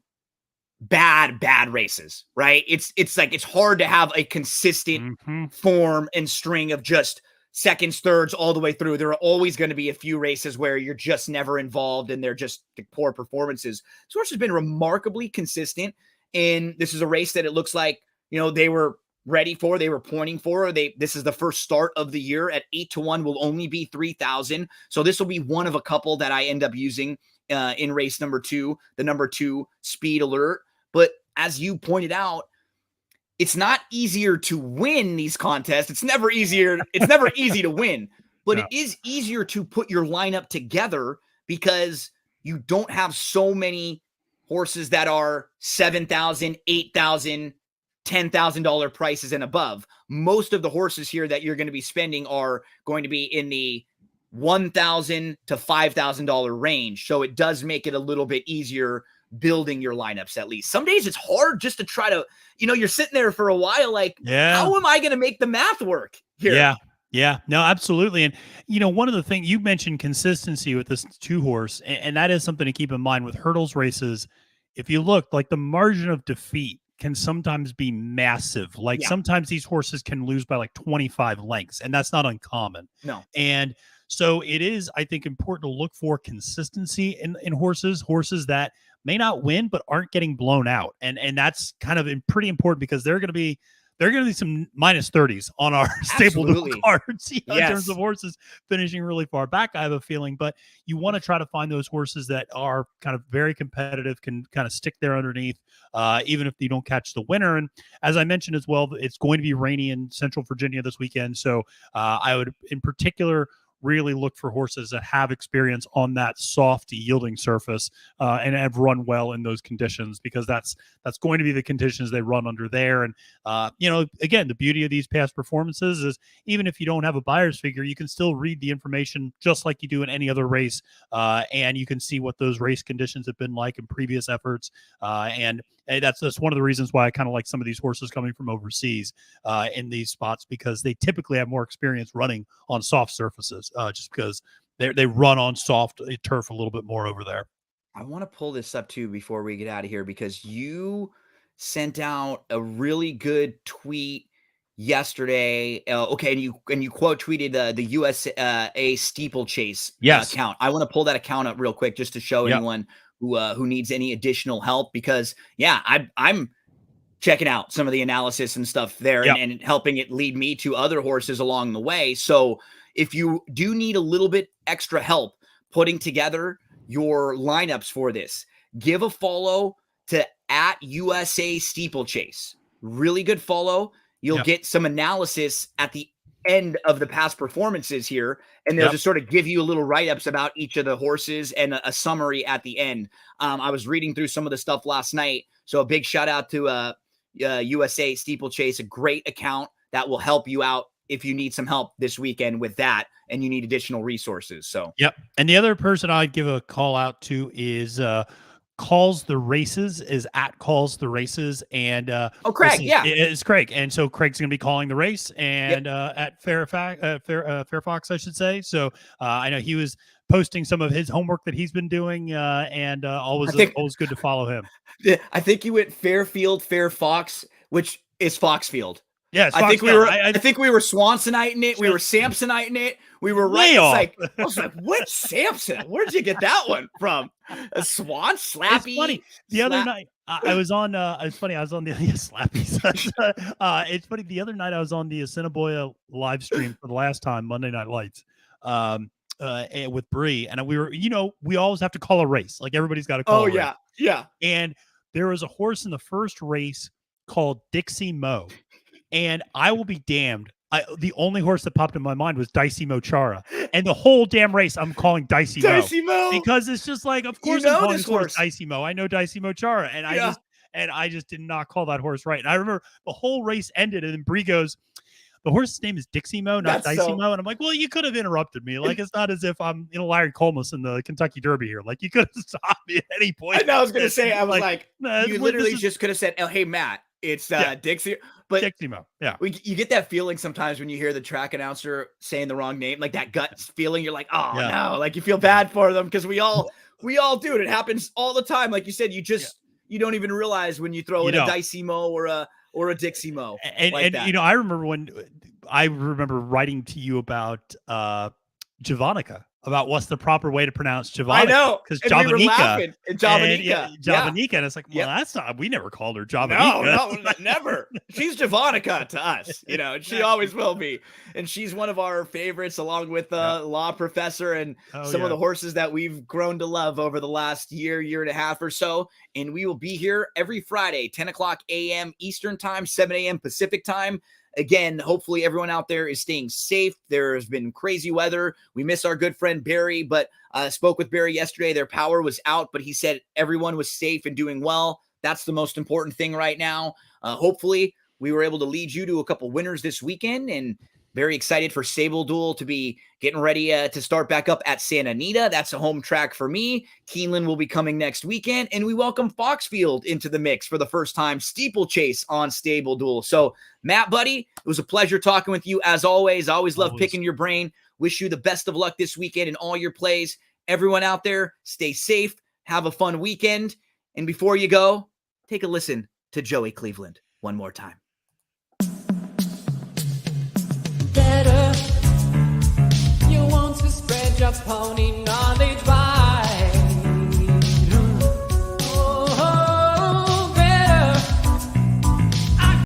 bad races, right? It's like, it's hard to have a consistent form and string of just seconds, thirds, all the way through. There are always going to be a few races where you're just never involved and they're just poor performances. This horse has been remarkably consistent, and this is a race that it looks like, they were ready for, they were pointing for. This is the first start of the year at 8-1, will only be 3,000. So this will be one of a couple that I end up using in race number 2, the number 2 Speed Alert. But as you pointed out, it's not easier to win these contests. It's never easier. It's never easy to win, but it is easier to put your lineup together because you don't have so many horses that are 7,000, 8,000, $10,000 prices and above. Most of the horses here that you're going to be spending are going to be in the $1,000 to $5,000 range. So it does make it a little bit easier building your lineups. At least some days it's hard just to try to, you're sitting there for a while like, how am I going to make the math work here? Yeah, no, absolutely. And, one of the things you mentioned, consistency with this 2-horse, and that is something to keep in mind with hurdles races. If you look, like, the margin of defeat can sometimes be massive. Like sometimes these horses can lose by like 25 lengths, and that's not uncommon. No. And so it is, I think, important to look for consistency in horses that may not win, but aren't getting blown out. And that's kind of pretty important because there are going to be some minus 30s on our stable cards in terms of horses finishing really far back, I have a feeling. But you want to try to find those horses that are kind of very competitive, can kind of stick there underneath, even if you don't catch the winner. And as I mentioned as well, it's going to be rainy in Central Virginia this weekend. So I would, in particular, really look for horses that have experience on that soft yielding surface and have run well in those conditions, because that's going to be the conditions they run under there. And again, the beauty of these past performances is even if you don't have a buyer's figure, you can still read the information just like you do in any other race, and you can see what those race conditions have been like in previous efforts. And that's one of the reasons why I kind of like some of these horses coming from overseas in these spots, because they typically have more experience running on soft surfaces, just because they run on soft turf a little bit more over there. I want to pull this up too before we get out of here, because you sent out a really good tweet yesterday. And you quote tweeted the USA steeplechase account. I want to pull that account up real quick just to show anyone who needs any additional help, because I'm checking out some of the analysis and stuff there and helping it lead me to other horses along the way. So if you do need a little bit extra help putting together your lineups for this, give a follow to @USA steeplechase. Really good follow. You'll get some analysis at the end of the past performances here, and they'll just sort of give you a little write-ups about each of the horses and a summary at the end. I was reading through some of the stuff last night, so a big shout out to USA steeplechase, a great account that will help you out if you need some help this weekend with that and you need additional resources. So and the other person I'd give a call out to is Calls the Races, is @Calls the Races, and Craig, it's Craig, and so Craig's going to be calling the race, and at Fairfax, I should say. So I know he was posting some of his homework that he's been doing, and always good to follow him. I think you went Fairfox, which is Foxfield. Yes, I think we were Swansoniting it. We were Samsoniting it. We were right. I was like, what Samson? Where'd you get that one from? A Swan Slappy? It's funny. The other night I was on. It's funny. I was on the Slappies. It's funny. The other night I was on the Assiniboia live stream for the last time, Monday Night Lights, with Bree, and we were. We always have to call a race. Like everybody's got to call. Oh yeah. And there was a horse in the first race called Dixie Mo. And I will be damned. The only horse that popped in my mind was Dicey Mo Chara. And the whole damn race, I'm calling Dicey Mo. Because it's just like, of course I'm calling this horse Dicey Mo. I know Dicey Mo Chara. And I just did not call that horse right. And I remember the whole race ended, and then Bree goes, the horse's name is Dixie Mo, not Dicey Mo. And I'm like, well, you could have interrupted me. Like, it's not as if I'm Larry Comus in the Kentucky Derby here. Like, you could have stopped me at any point. I was going to say, I was like you literally just could have said, oh, hey, Matt, it's Dixie. But Dixie Mo, you get that feeling sometimes when you hear the track announcer saying the wrong name, like that gut feeling. You're like, oh no, like you feel bad for them, because we all do it. It happens all the time. Like you said, you don't even realize when you throw in a Dicey Mo or a Dixie Mo. And I remember writing to you about Javonica, about what's the proper way to pronounce Javonica. I know, because Javonica. We were laughing. Javonica, and it's like, well, that's not. We never called her Javonica. No, never. She's Javonica to us, and she always will be. And she's one of our favorites, along with Law Professor and some of the horses that we've grown to love over the last year and a half or so. And we will be here every Friday, 10 o'clock a.m. Eastern Time, 7 a.m. Pacific Time. Again, hopefully everyone out there is staying safe. There has been crazy weather. We miss our good friend Barry, but spoke with Barry yesterday. Their power was out, but he said everyone was safe and doing well. That's the most important thing right now. Hopefully we were able to lead you to a couple winners this weekend, and very excited for Stable Duel to be getting ready to start back up at Santa Anita. That's a home track for me. Keeneland will be coming next weekend, and we welcome Foxfield into the mix for the first time, steeplechase on Stable Duel. So, Matt, buddy, it was a pleasure talking with you as always. I always love picking your brain. Wish you the best of luck this weekend in all your plays. Everyone out there, stay safe, have a fun weekend, and before you go, take a listen to Joey Cleveland one more time. Better, you want to spread your pony knowledge wide.